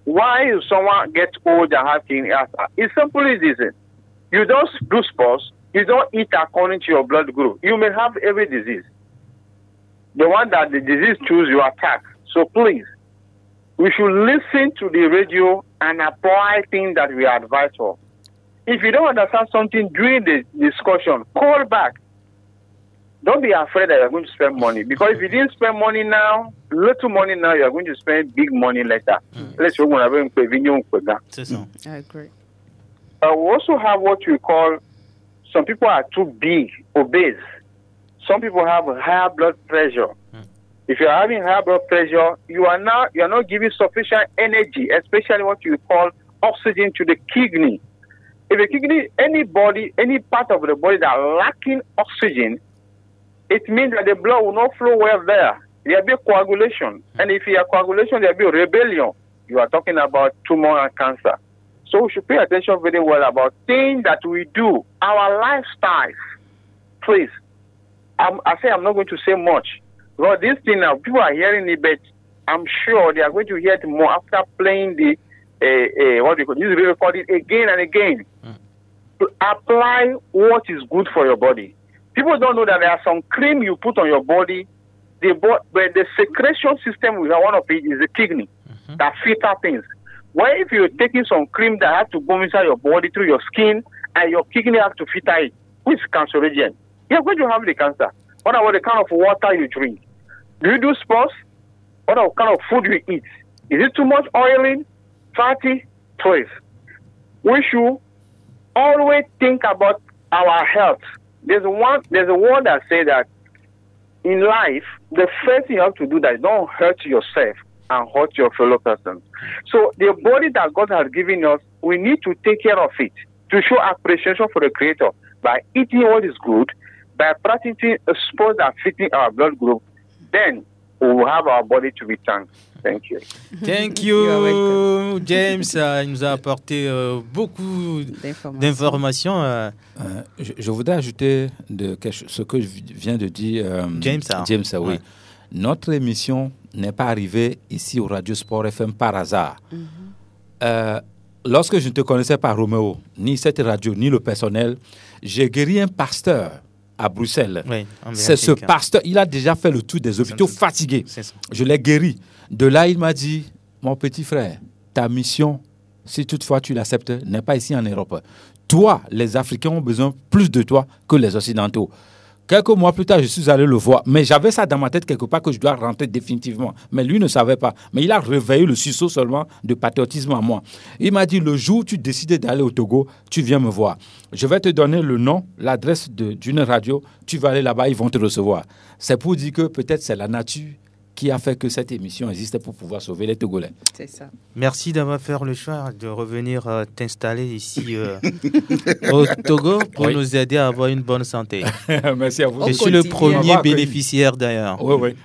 Why do someone get old and have kidney cancer? It's simply this. You don't do sports. You don't eat according to your blood group. You may have every disease. The one that the disease choose, you attack. So please, we should listen to the radio and apply things that we advise for. If you don't understand something during the discussion, call back. don't be afraid that you're going to spend money. Because if you didn't spend money now, little money now, you're going to spend big money later. Let's say we're going to I agree. we also have what we call, some people are too big, obese. Some people have higher blood pressure. If you're having high blood pressure, you're not giving sufficient energy, especially what you call oxygen to the kidney. If the kidney, any part of the body that lacking oxygen, it means that the blood will not flow well there. There will be coagulation. And if you have coagulation, there will be rebellion. You are talking about tumor and cancer. So we should pay attention very well about things that we do, our lifestyles. Please, I'm not going to say much. Because this thing now, people are hearing it, but I'm sure they are going to hear it more after playing the, what do you call it? This record it again and again. To apply what is good for your body. People don't know that there are some cream you put on your body, but the secretion system, one of it is the kidney that filter things. Why if you're taking some cream that has to go inside your body through your skin and your kidney has to filter it, which is cancerogen, you're going to have the cancer. What about the kind of water you drink? Do you do sports? What kind of food you eat? Is it too much oily, fatty? Please. We should always think about our health. There's a word that says that in life, the first thing you have to do that don't hurt yourself and hurt your fellow person. So the body that God has given us, we need to take care of it to show appreciation for the Creator by eating what is good, by practicing a sport that fits our blood group. Then we will have our body to be thanked. Thank you. Thank you, James. Il nous a apporté beaucoup d'informations. Je voudrais ajouter ce que je viens de dire. James, oui. Ouais. Notre émission n'est pas arrivée ici au Radio Sport FM par hasard. Lorsque je ne te connaissais pas, Roméo, ni cette radio, ni le personnel, j'ai guéri un pasteur à Bruxelles. Oui, c'est ce pasteur, il a déjà fait le tour des hôpitaux fatigués. Je l'ai guéri. De là, il m'a dit, mon petit frère, ta mission, si toutefois tu l'acceptes, n'est pas ici en Europe. Toi, les Africains ont besoin plus de toi que les Occidentaux. Quelques mois plus tard, je suis allé le voir. Mais j'avais ça dans ma tête quelque part que je dois rentrer définitivement. Mais lui ne savait pas. Mais il a réveillé le sursaut seulement de patriotisme à moi. Il m'a dit, le jour où tu décides d'aller au Togo, tu viens me voir. Je vais te donner le nom, l'adresse d'une radio. Tu vas aller là-bas, ils vont te recevoir. C'est pour dire que peut-être c'est la nature qui a fait que cette émission existe pour pouvoir sauver les Togolais. C'est ça. Merci d'avoir fait le choix de revenir t'installer ici au Togo pour nous aider à avoir une bonne santé. Merci à vous. Je suis le premier bénéficiaire d'ailleurs. Oui, oui.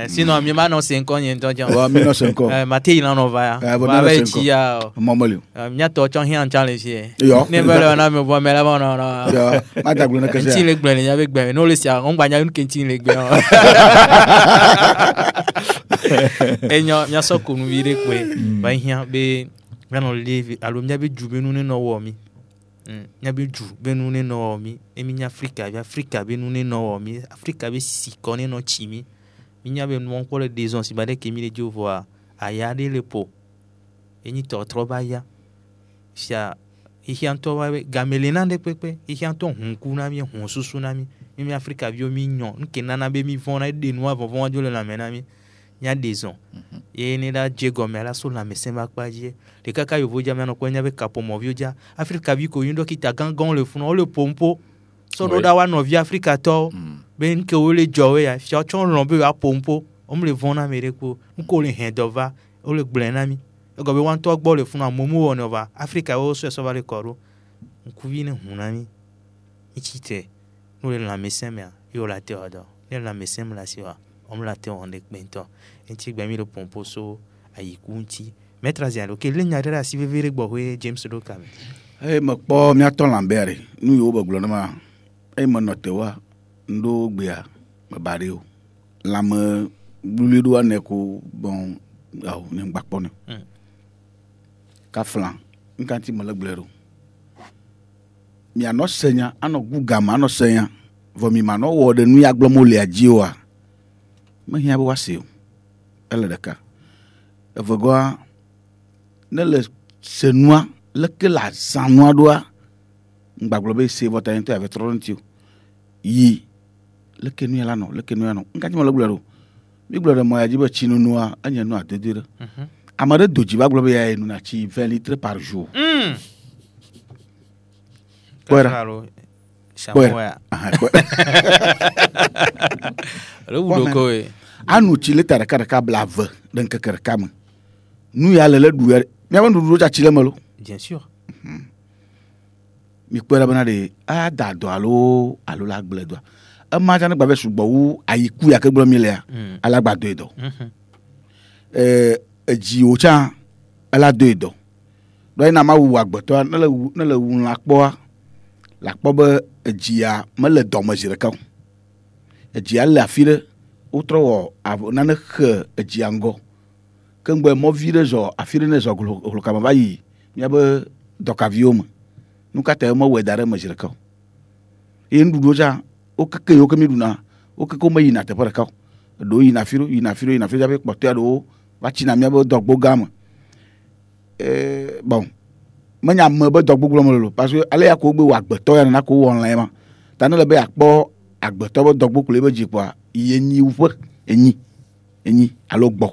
Sinon mi mano 5 ans ntoja wa mi no 5 ans mate ila no va wa be chi ya momoli nya to chon hian challenge ne bele na me bo me la no ya mata glu na kese ti le gbe nya be gbe no le sia on gba nya un kentin le gbe enyo nya so kunu vire kwe ba hian be no live alo nya be jube nu ne no wo mi nya be ju be nu ne no mi emi nya Africa be nu ne no mi Africa be si kone no chimi minya be no ko le dison si bade ke mi le jo voir aya de le po eni to troba ya sia ihianto wa gamelena de pepe ihianto hunku na mi hun susu na mi Africa bi o mi nyon nke nana be mi vona de no avon jo le na menami nya dison e ni da jego mela so la mesemba kwaje le kaka yo voja me no ko nya be kapo mo vioja Africa bi ko yindo kita gangan le fun o le pompo so do da wa no vi Africa to ben ke o le jowe ya fi o chon lon be a pompo o me le vona mere ko nko le hendova o le gblena mi go be wan to gbo le fun amomu won over Africa o so va le koro nku vi ne hunami ichite no le la mesemia yo la te odo le la mesem la siwa on la te on de pento enti gba mi le pompo so ayikunti metra zialo ke le nyare ra si vevere gbo we James do kam ma po mi aton lambere nu yo ba glo na ma ma no te wa ndo gbia ma bare o la me bulu do ne ko bon aw ne gbakpo ne ka flan nkanti ma la gblero mi anɔ senya anɔ gu gama anɔ senya vɔ mi ma nɔ wɔ ɖe nu ya gblɔm wole adzi oa mehiã be woase o ele ɖeka evegɔa ne le se nua leke le azã nua ɖoa ŋgbagblɔ be se vɔ ta ŋutɔ yave trɔ ɖe ŋuti o yi leke nu ya la nɔ leke nu ya nɔ ŋkati me le gblɔ ɖo mi gblɔ ɖe mɔ ya dzi be tsinonua enye nu adodo ɖe ame ɖe do dzi va gblɔ be ya nuna tsi 20 litres par jour anu tsi lita ɖeka bla ave ɖe ŋkeke ɖeka me nu ya le ɖu ya miabe nuɖuɖu tsa tsi le me lo bien sûr mi kpɔe ɖa bena ɖe ada dɔ alo la agble dɔa ema tsa ne gba ve sugbɔ wu ayiku ya ke gblɔ mi lea ala gba doe dɔ edziwo tsa ala doe dɔ ɖɔ yina ma wu agbetɔa ne le wu la kpɔa la kpɔ be edzia mele dɔ me zi ɖeka o edzia le afi ɖe wotrɔ wɔ nane xe edzia ŋgɔ ke ŋgbɔ mɔvi ɖe zɔ afi ɖe ne zɔ glokame va yi miabe dɔkaviwo me nu katã mewɔe da ɖe me zi ɖeka o eye nuɖuɖuwo tsa wo keke yiwo ke mi ɖuna wo keke wo me yina teƒe ɖeka o eɖewo yina afi ɖo tsaƒe kpɔtɔa ɖewo va tsina miabe dɔgbo gã me bon menya ame be dɔgbo gblɔm lolo parce que ale ya ko wogbe wɔ agbetɔ ya nena ko wɔ lã ma ta ne le be akpɔ agbetɔ be dɔgbo klo be dzi kpoa yi enyi wuƒe enyi alo gbɔ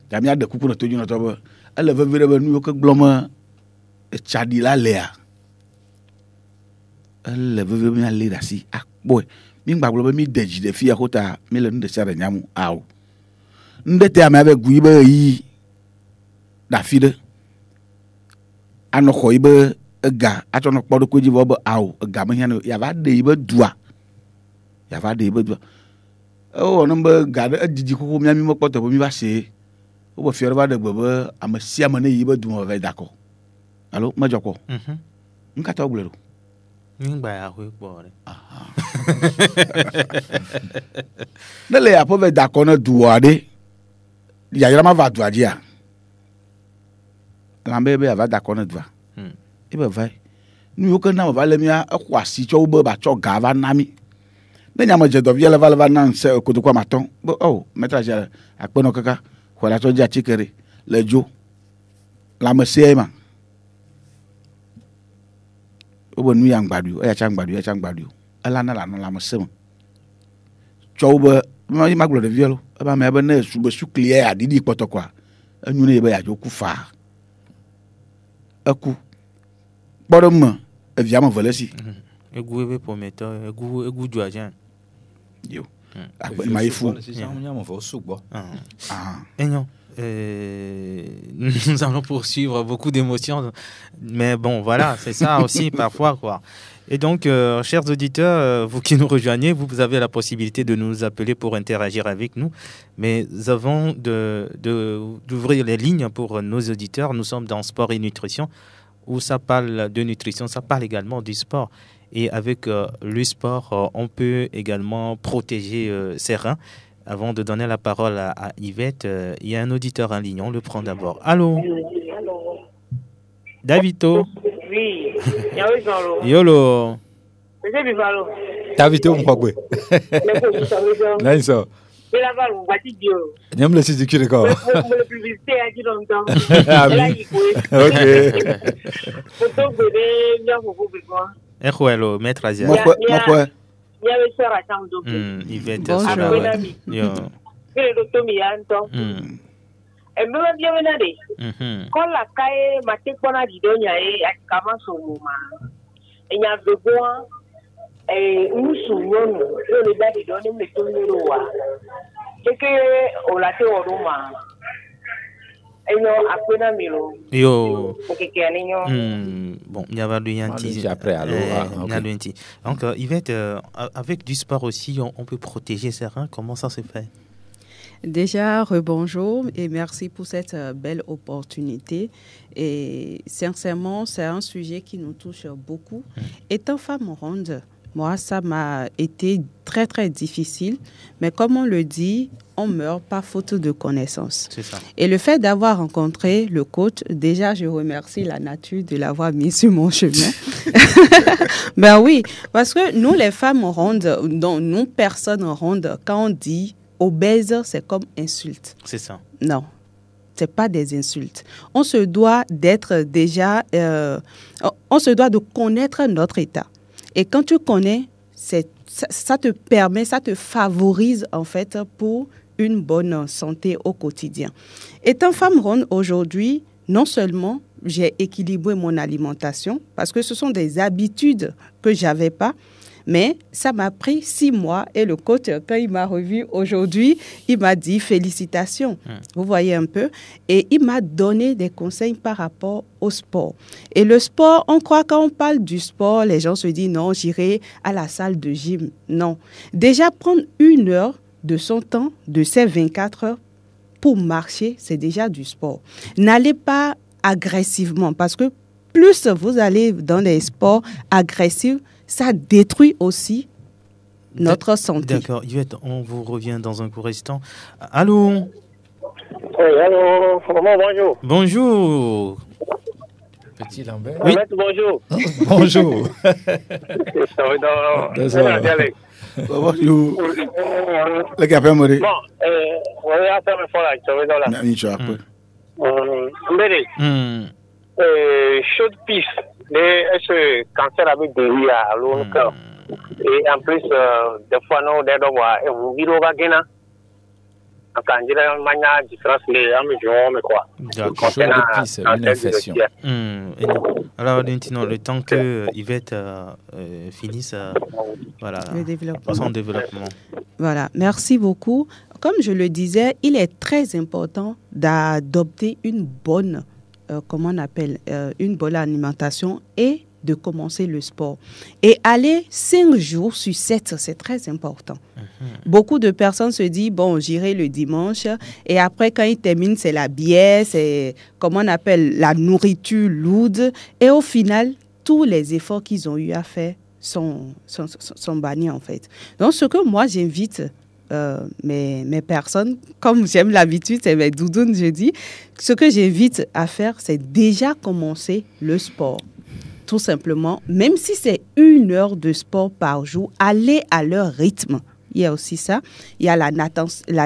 ta mia de kuku ne to dzinɔtɔ be ele veve ɖe be nu yiwo ke gblɔm etsaɖi la lea ele veve be mialé ɖe asi akpɔe mi gba gblɔ be mi de dzi ɖe fi ya ko ta mi le nu ɖe sia ɖe nyamu awo nu ɖe te ame abe gu yi be yi ɖe afi ɖe anɔ xɔ yi be ega atsɔ nɔ kpɔ ɖokui dzi vɔ be awo ega me hiã ne yava ɖe yi be dua ewɔ ne be ga ɖe edidi koko mi mekpɔ teƒe mi va se wobe fia ɖe va ɖe gbe be ame sia ame ne yi be du me va da kɔ alo medzɔ kɔ nu katã wogblɔe ɖo ngba ya hoe kpɔ ɖe ne le aƒe va da kɔ ne du wɔ aɖe yayra ma va dua dzia lambe be ava da kɔ ne dua ebe va nu yiwo ke na me va le mia exɔ asi tsɔ wo be ba tsɔ ga va na mi ne nyame dze dɔvia le va na se kotoku amatɔ be o metra zia akpenɔ kaka xɔ la tsɔ dzi atike ɖe le dzo lãme sea ma wobe nu ya ŋgbaɖui eya tsa ŋgbaɖui ela na la nɔ lãme se me tsɔ wo be ma gblɔ ɖevia lo ebe ame be ne sugbe sukli ya aɖiɖi kpɔtɔ koa enyu ne ye be yadzo ku faa eku kpɔ ɖe me evia me ve le si egu ebe ƒometɔ egu dzua dza yo ma yi fu enyo nous allons poursuivre beaucoup d'émotions mais bon voilà c'est ça aussi parfois quoi. Et donc, chers auditeurs, vous qui nous rejoignez, vous avez la possibilité de nous appeler pour interagir avec nous. Mais avant d'ouvrir les lignes pour nos auditeurs, nous sommes dans Sport et Nutrition, où ça parle de nutrition, ça parle également du sport. Et avec le sport, on peut également protéger ses reins. Avant de donner la parole à Yvette, il y a un auditeur en ligne, on le prend d'abord. Allô? Davito? Oui. Yolo. Davito mkwagwe. Nice. Nyam le sisi kire ko. Ekuelo, maître Azia. Yvette. Emebe biamena de. Kola kae matekona didonya akama somuma. Enya beboa musu yono le dadi doni me tonyerowa. Keke olate oruma. Enyo apena milo. Yo. Keke aninyo. Bon, il y a du yanti après alors. Donc Yvette, avec du sport aussi, on peut protéger ses reins. Comment ça se fait? Déjà, rebonjour et merci pour cette belle opportunité. Et sincèrement, c'est un sujet qui nous touche beaucoup. Étant femme ronde, moi, ça m'a été très, très difficile. Mais comme on le dit, on meurt pas faute de connaissances. C'est ça. Et le fait d'avoir rencontré le coach, déjà, je remercie la nature de l'avoir mis sur mon chemin. Ben oui, parce que nous, les femmes rondes, nous, personnes rondes, quand on dit obèse, c'est comme insulte. C'est ça. Non, c'est pas des insultes. On se doit d'être déjà, on se doit de connaître notre état. Et quand tu connais, ça te permet, ça te favorise en fait pour une bonne santé au quotidien. Étant femme ronde aujourd'hui, non seulement j'ai équilibré mon alimentation parce que ce sont des habitudes que j'avais pas, mais ça m'a pris 6 mois et le coach, quand il m'a revu aujourd'hui, il m'a dit félicitations. Vous voyez un peu. Et il m'a donné des conseils par rapport au sport. Et le sport, on croit quand on parle du sport, les gens se disent non, j'irai à la salle de gym. Non. Déjà prendre 1 heure de son temps, de ces 24 heures, pour marcher, c'est déjà du sport. N'allez pas agressivement parce que plus vous allez dans les sports agressifs, ça détruit aussi notre santé. D'accord. Yvette, on vous revient dans un court instant. Allô? Oui, allô, bonjour. Bonjour. Petit Lambert. Oui. Bonjour. Bonjour. Bonjour. Le gars peut mourir. Bon, on va faire un fort acte. Chaude piste, ce cancer avec des riz à long cœur. Et en plus, des fois, nous, des doigts, et vous vivez au Bagena. Quand il y a une manière différente, les amis, je quoi. D'accord, chaude piste, une infection. Alors, maintenant, le temps que Yvette finisse voilà, son développement. Voilà, merci beaucoup. Comme je le disais, il est très important d'adopter une bonne une bonne alimentation et de commencer le sport. Et aller 5 jours sur 7, c'est très important. Beaucoup de personnes se disent, bon, j'irai le dimanche. Et après, quand ils terminent, c'est la bière, c'est, la nourriture lourde. Et au final, tous les efforts qu'ils ont eu à faire sont bannis, en fait. Donc, ce que moi, j'invite mes personnes, comme j'aime l'habitude, c'est mes doudounes, je dis, ce que j'invite à faire, c'est déjà commencer le sport. Tout simplement, même si c'est 1 heure de sport par jour, aller à leur rythme. Il y a aussi ça. Il y a la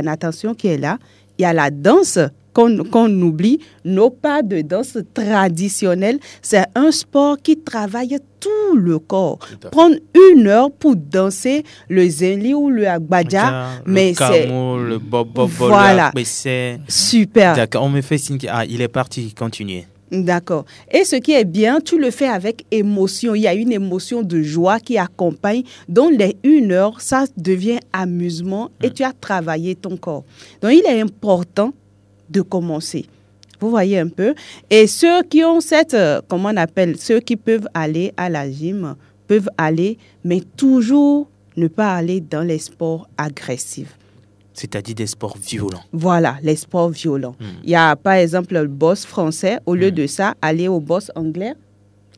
natation qui est là. Il y a la danse qu'on oublie. Nos pas de danse traditionnelle, c'est un sport qui travaille tout le corps. Prendre 1 heure pour danser le zenli ou le agbadja, mais c'est le bob, voilà, c'est super. D'accord, on me fait signe qu'il est parti, continuez. D'accord. Et ce qui est bien, tu le fais avec émotion. Il y a une émotion de joie qui accompagne. Donc, les 1 heure, ça devient amusement et tu as travaillé ton corps. Donc, il est important de commencer. Vous voyez un peu. Et ceux qui ont ceux qui peuvent aller à la gym, peuvent aller, mais toujours ne pas aller dans les sports agressifs. C'est-à-dire des sports violents. Voilà, les sports violents. Il y a, par exemple, le boss français. Au lieu de ça, aller au boss anglais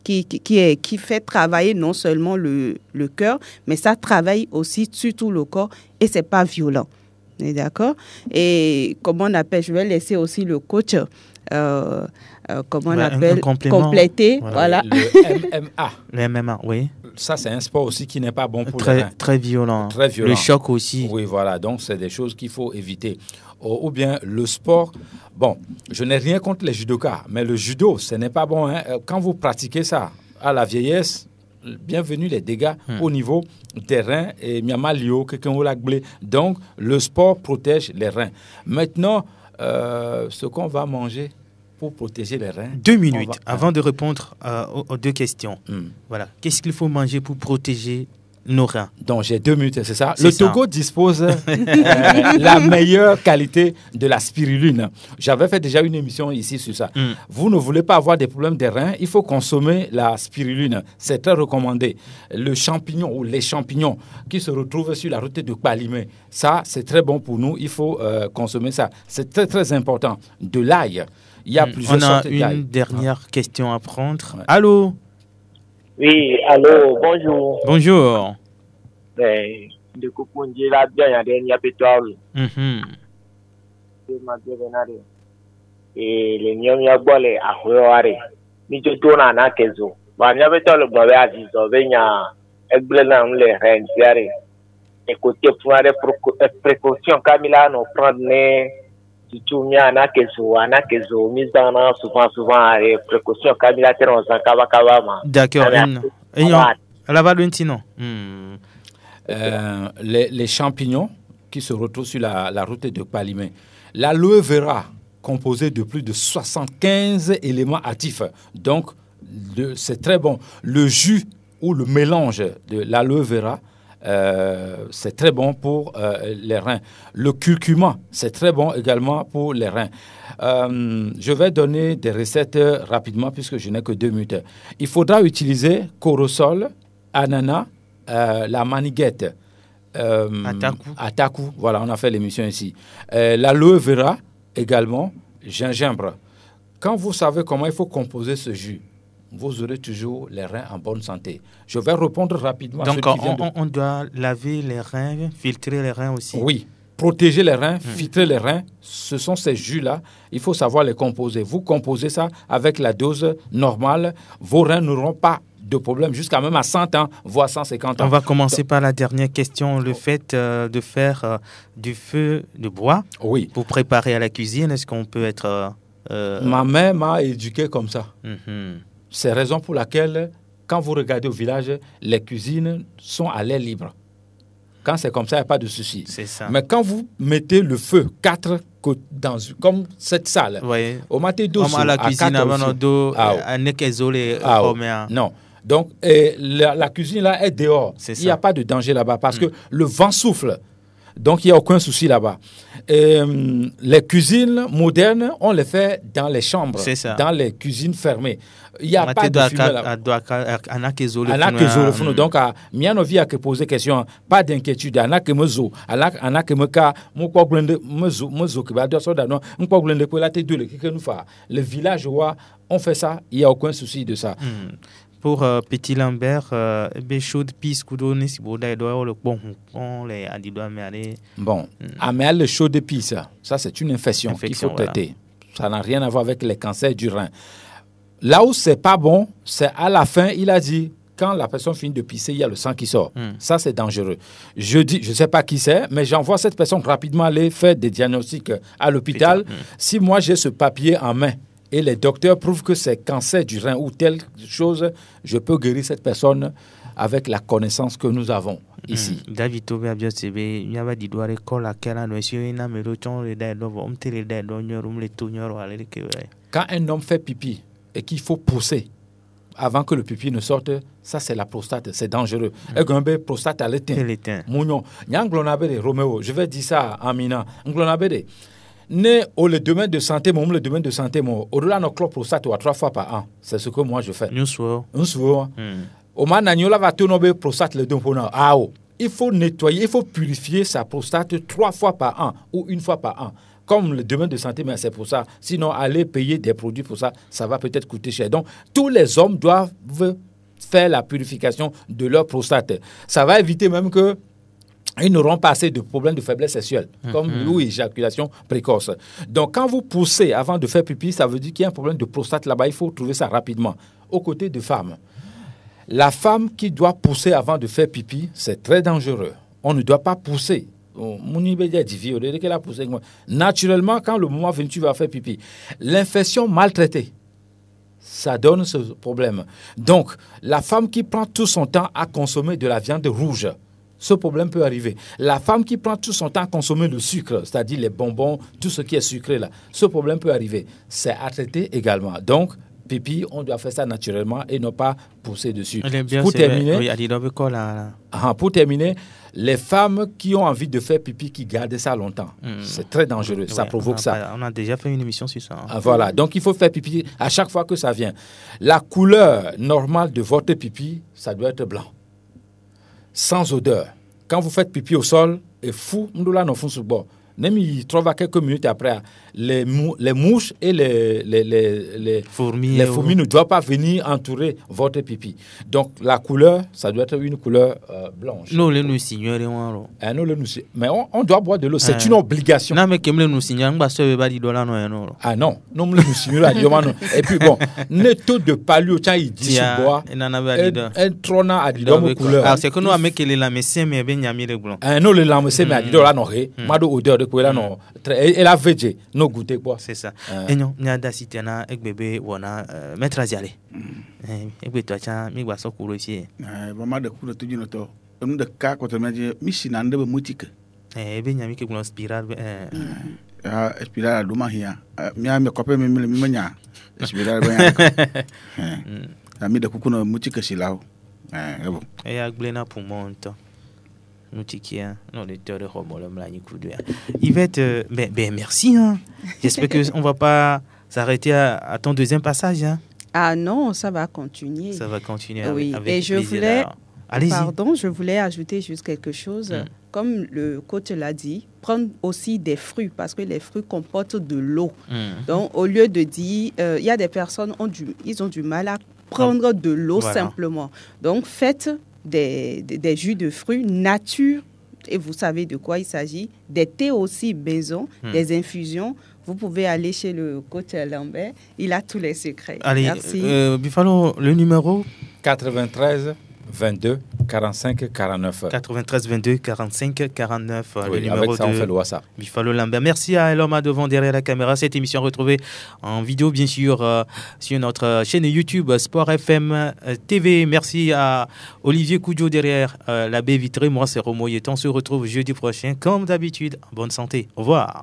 qui fait travailler non seulement le cœur, mais ça travaille aussi sur tout le corps et c'est pas violent. D'accord? Et je vais laisser aussi le coach compléter. Voilà. Le MMA. Le MMA, oui. Ça, c'est un sport aussi qui n'est pas bon pour les reins. Très violent. Très violent. Le choc aussi. Oui, voilà. Donc, c'est des choses qu'il faut éviter. Ou bien, le sport. Bon, je n'ai rien contre les judokas, mais le judo, ce n'est pas bon. Hein. Quand vous pratiquez ça à la vieillesse, bienvenue les dégâts au niveau des reins et miamalio, quelqu'un au lac blé. Donc, le sport protège les reins. Maintenant, ce qu'on va manger pour protéger les reins. 2 minutes avant de répondre aux 2 questions. Voilà. Qu'est-ce qu'il faut manger pour protéger nos reins? Donc, j'ai 2 minutes, c'est ça. Le Togo dispose la meilleure qualité de la spiruline. J'avais fait déjà une émission ici sur ça. Vous ne voulez pas avoir des problèmes des reins, il faut consommer la spiruline. C'est très recommandé. Le champignon ou les champignons qui se retrouvent sur la route de Kpalimé, ça, c'est très bon pour nous. Il faut consommer ça. C'est très, très important. De l'ail. Il y a plusieurs sortes d'ail. On a une dernière question à prendre. Ouais. Allô? Oui, allô, bonjour. Bonjour. De Kupunji, la bien, il y a pétrole. Et les nions, il y a bolé à Houare. Ni je tourne à Nakezo. Ma n'y avait pas le mauvais à 10 ans, il y a un blanc, les reines, et côté pour les précautions, Camilla, nous prenons tout mis en akezo, mise en souvent, les précautions, Camilla, on s'en kawakawama. D'accord, là-bas, non. Les champignons qui se retrouvent sur la route de Palimé. L'aloe vera, composé de plus de 75 éléments actifs. Donc, c'est très bon. Le jus ou le mélange de l'aloe vera, c'est très bon pour les reins. Le curcuma, c'est très bon également pour les reins. Je vais donner des recettes rapidement puisque je n'ai que 2 minutes. Il faudra utiliser corosol, ananas, la maniguette, ataku. Voilà, on a fait l'émission ici. L'aloe vera également, gingembre. Quand vous savez comment il faut composer ce jus, vous aurez toujours les reins en bonne santé. Je vais répondre rapidement. Donc, on doit laver les reins, filtrer les reins aussi. Oui, protéger les reins, filtrer les reins. Ce sont ces jus-là. Il faut savoir les composer. Vous composez ça avec la dose normale. Vos reins n'auront pas de problème jusqu'à même à 100 ans, voire 150 ans. On va commencer par la dernière question. Le fait de faire du feu de bois pour préparer à la cuisine, est-ce qu'on peut être... Ma mère m'a éduqué comme ça. C'est la raison pour laquelle, quand vous regardez au village, les cuisines sont à l'air libre. Quand c'est comme ça, il n'y a pas de souci. C'est ça. Mais quand vous mettez le feu, 4 comme cette salle, au matin d'eau, à la cuisine, non. Donc, la cuisine là est dehors. Il n'y a pas de danger là-bas parce que le vent souffle. Donc, il n'y a aucun souci là-bas. Les cuisines modernes, on les fait dans les chambres, dans les cuisines fermées. Il n'y a pas de fumée là-bas. Donc, Mianovi a posé question, pas d'inquiétude. Le village, on fait ça, il n'y a aucun souci de ça. Pour Petit Lambert, chaud de pisse, bon, mais le chaud de pisse, ça c'est une infection qu'il faut traiter. Ça n'a rien à voir avec les cancers du rein. Là où c'est pas bon, c'est à la fin, il a dit, quand la personne finit de pisser, il y a le sang qui sort. Ça, c'est dangereux. Je ne sais pas qui c'est, mais j'envoie cette personne rapidement aller faire des diagnostics à l'hôpital. Si moi, j'ai ce papier en main, et les docteurs prouvent que c'est cancer du rein ou telle chose, je peux guérir cette personne avec la connaissance que nous avons ici. Quand un homme fait pipi et qu'il faut pousser avant que le pipi ne sorte, ça c'est la prostate, c'est dangereux. Et prostate à l'éteint. Je vais dire ça à Amina. Ne au le domaine de santé, le domaine de santé, au-delà de notre prostate 3 fois par an. C'est ce que moi je fais. Au managnola va tourner prostate le il faut nettoyer, il faut purifier sa prostate 3 fois par an ou 1 fois par an. Comme le domaine de santé, mais c'est pour ça. Sinon, aller payer des produits pour ça, ça va peut-être coûter cher. Donc, tous les hommes doivent faire la purification de leur prostate. Ça va éviter même que ils n'auront pas assez de problèmes de faiblesse sexuelle, comme l'éjaculation précoce. Donc, quand vous poussez avant de faire pipi, ça veut dire qu'il y a un problème de prostate là-bas. Il faut trouver ça rapidement. Aux côtés de femmes. La femme qui doit pousser avant de faire pipi, c'est très dangereux. On ne doit pas pousser. Naturellement, quand le moment venu, tu vas faire pipi. L'infection maltraitée, ça donne ce problème. Donc, la femme qui prend tout son temps à consommer de la viande rouge, ce problème peut arriver. La femme qui prend tout son temps à consommer le sucre, c'est-à-dire les bonbons, tout ce qui est sucré là, ce problème peut arriver. C'est à traiter également. Donc, pipi, on doit faire ça naturellement et ne pas pousser dessus. Pour terminer, les femmes qui ont envie de faire pipi, qui gardent ça longtemps, c'est très dangereux. Ça provoque ça. On a déjà fait une émission sur ça. Voilà. Donc, il faut faire pipi à chaque fois que ça vient. La couleur normale de votre pipi, ça doit être blanc. Sans odeur. Quand vous faites pipi au sol, et fou, Même il trouve quelques minutes après, les mouches et les fourmis ne doivent pas venir entourer votre pipi. Donc la couleur, ça doit être une couleur blanche. Non, nous signons. Mais on doit boire de l'eau, c'est une obligation. Non, mais comme nous signons, ah non, nous signons. Et puis bon, le taux de palio, il dit se boire, un trôna à l'homme couleur. Ah, c'est que nous avons les lamessés, mais bien yamir le blanc. Ah non, les lamessés, mais à l'idée là, non, mado odeur de quoi là, non. Et la végé, no goûter quoi. C'est ça. Et non, n'y a d'acité na ek bébé ou na maître Aziale. Ek bébé toi tiens, mi boisson couleur ici. Maman de couleur tout du noto. On de cas quand on m'a dit, Michina de moutique. Ben yami que boulon spiral. Spiral à Doumahia. Mia me copain me mania. Spiral bien. Ami de coucou no moutique c'est là. Et à Glena pour mon temps. Non, les théories Yvette, ben merci. Hein. J'espère qu'on ne va pas s'arrêter à ton deuxième passage. Hein. Ah non, ça va continuer. Ça va continuer oui. avec et je voulais, allez-y. Je voulais ajouter juste quelque chose. Comme le coach l'a dit, prendre aussi des fruits parce que les fruits comportent de l'eau. Donc, au lieu de dire, il y a des personnes ils ont du mal à prendre de l'eau simplement. Donc, faites des jus de fruits nature, et vous savez de quoi il s'agit, des thés aussi maison, des infusions. Vous pouvez aller chez le coach Lambert, il a tous les secrets. Allez, merci. Buffalo, le numéro 93 22 45 49. 93 22 45 49. Oui, le numéro avec ça, on fait le de WhatsApp. Buffalo Lambert. Merci à Eloma devant derrière la caméra. Cette émission retrouvée en vidéo, bien sûr, sur notre chaîne YouTube Sport FM TV. Merci à Olivier Koudjo derrière la baie vitrée. Moi, c'est Romo Yetan. On se retrouve jeudi prochain, comme d'habitude. En bonne santé. Au revoir.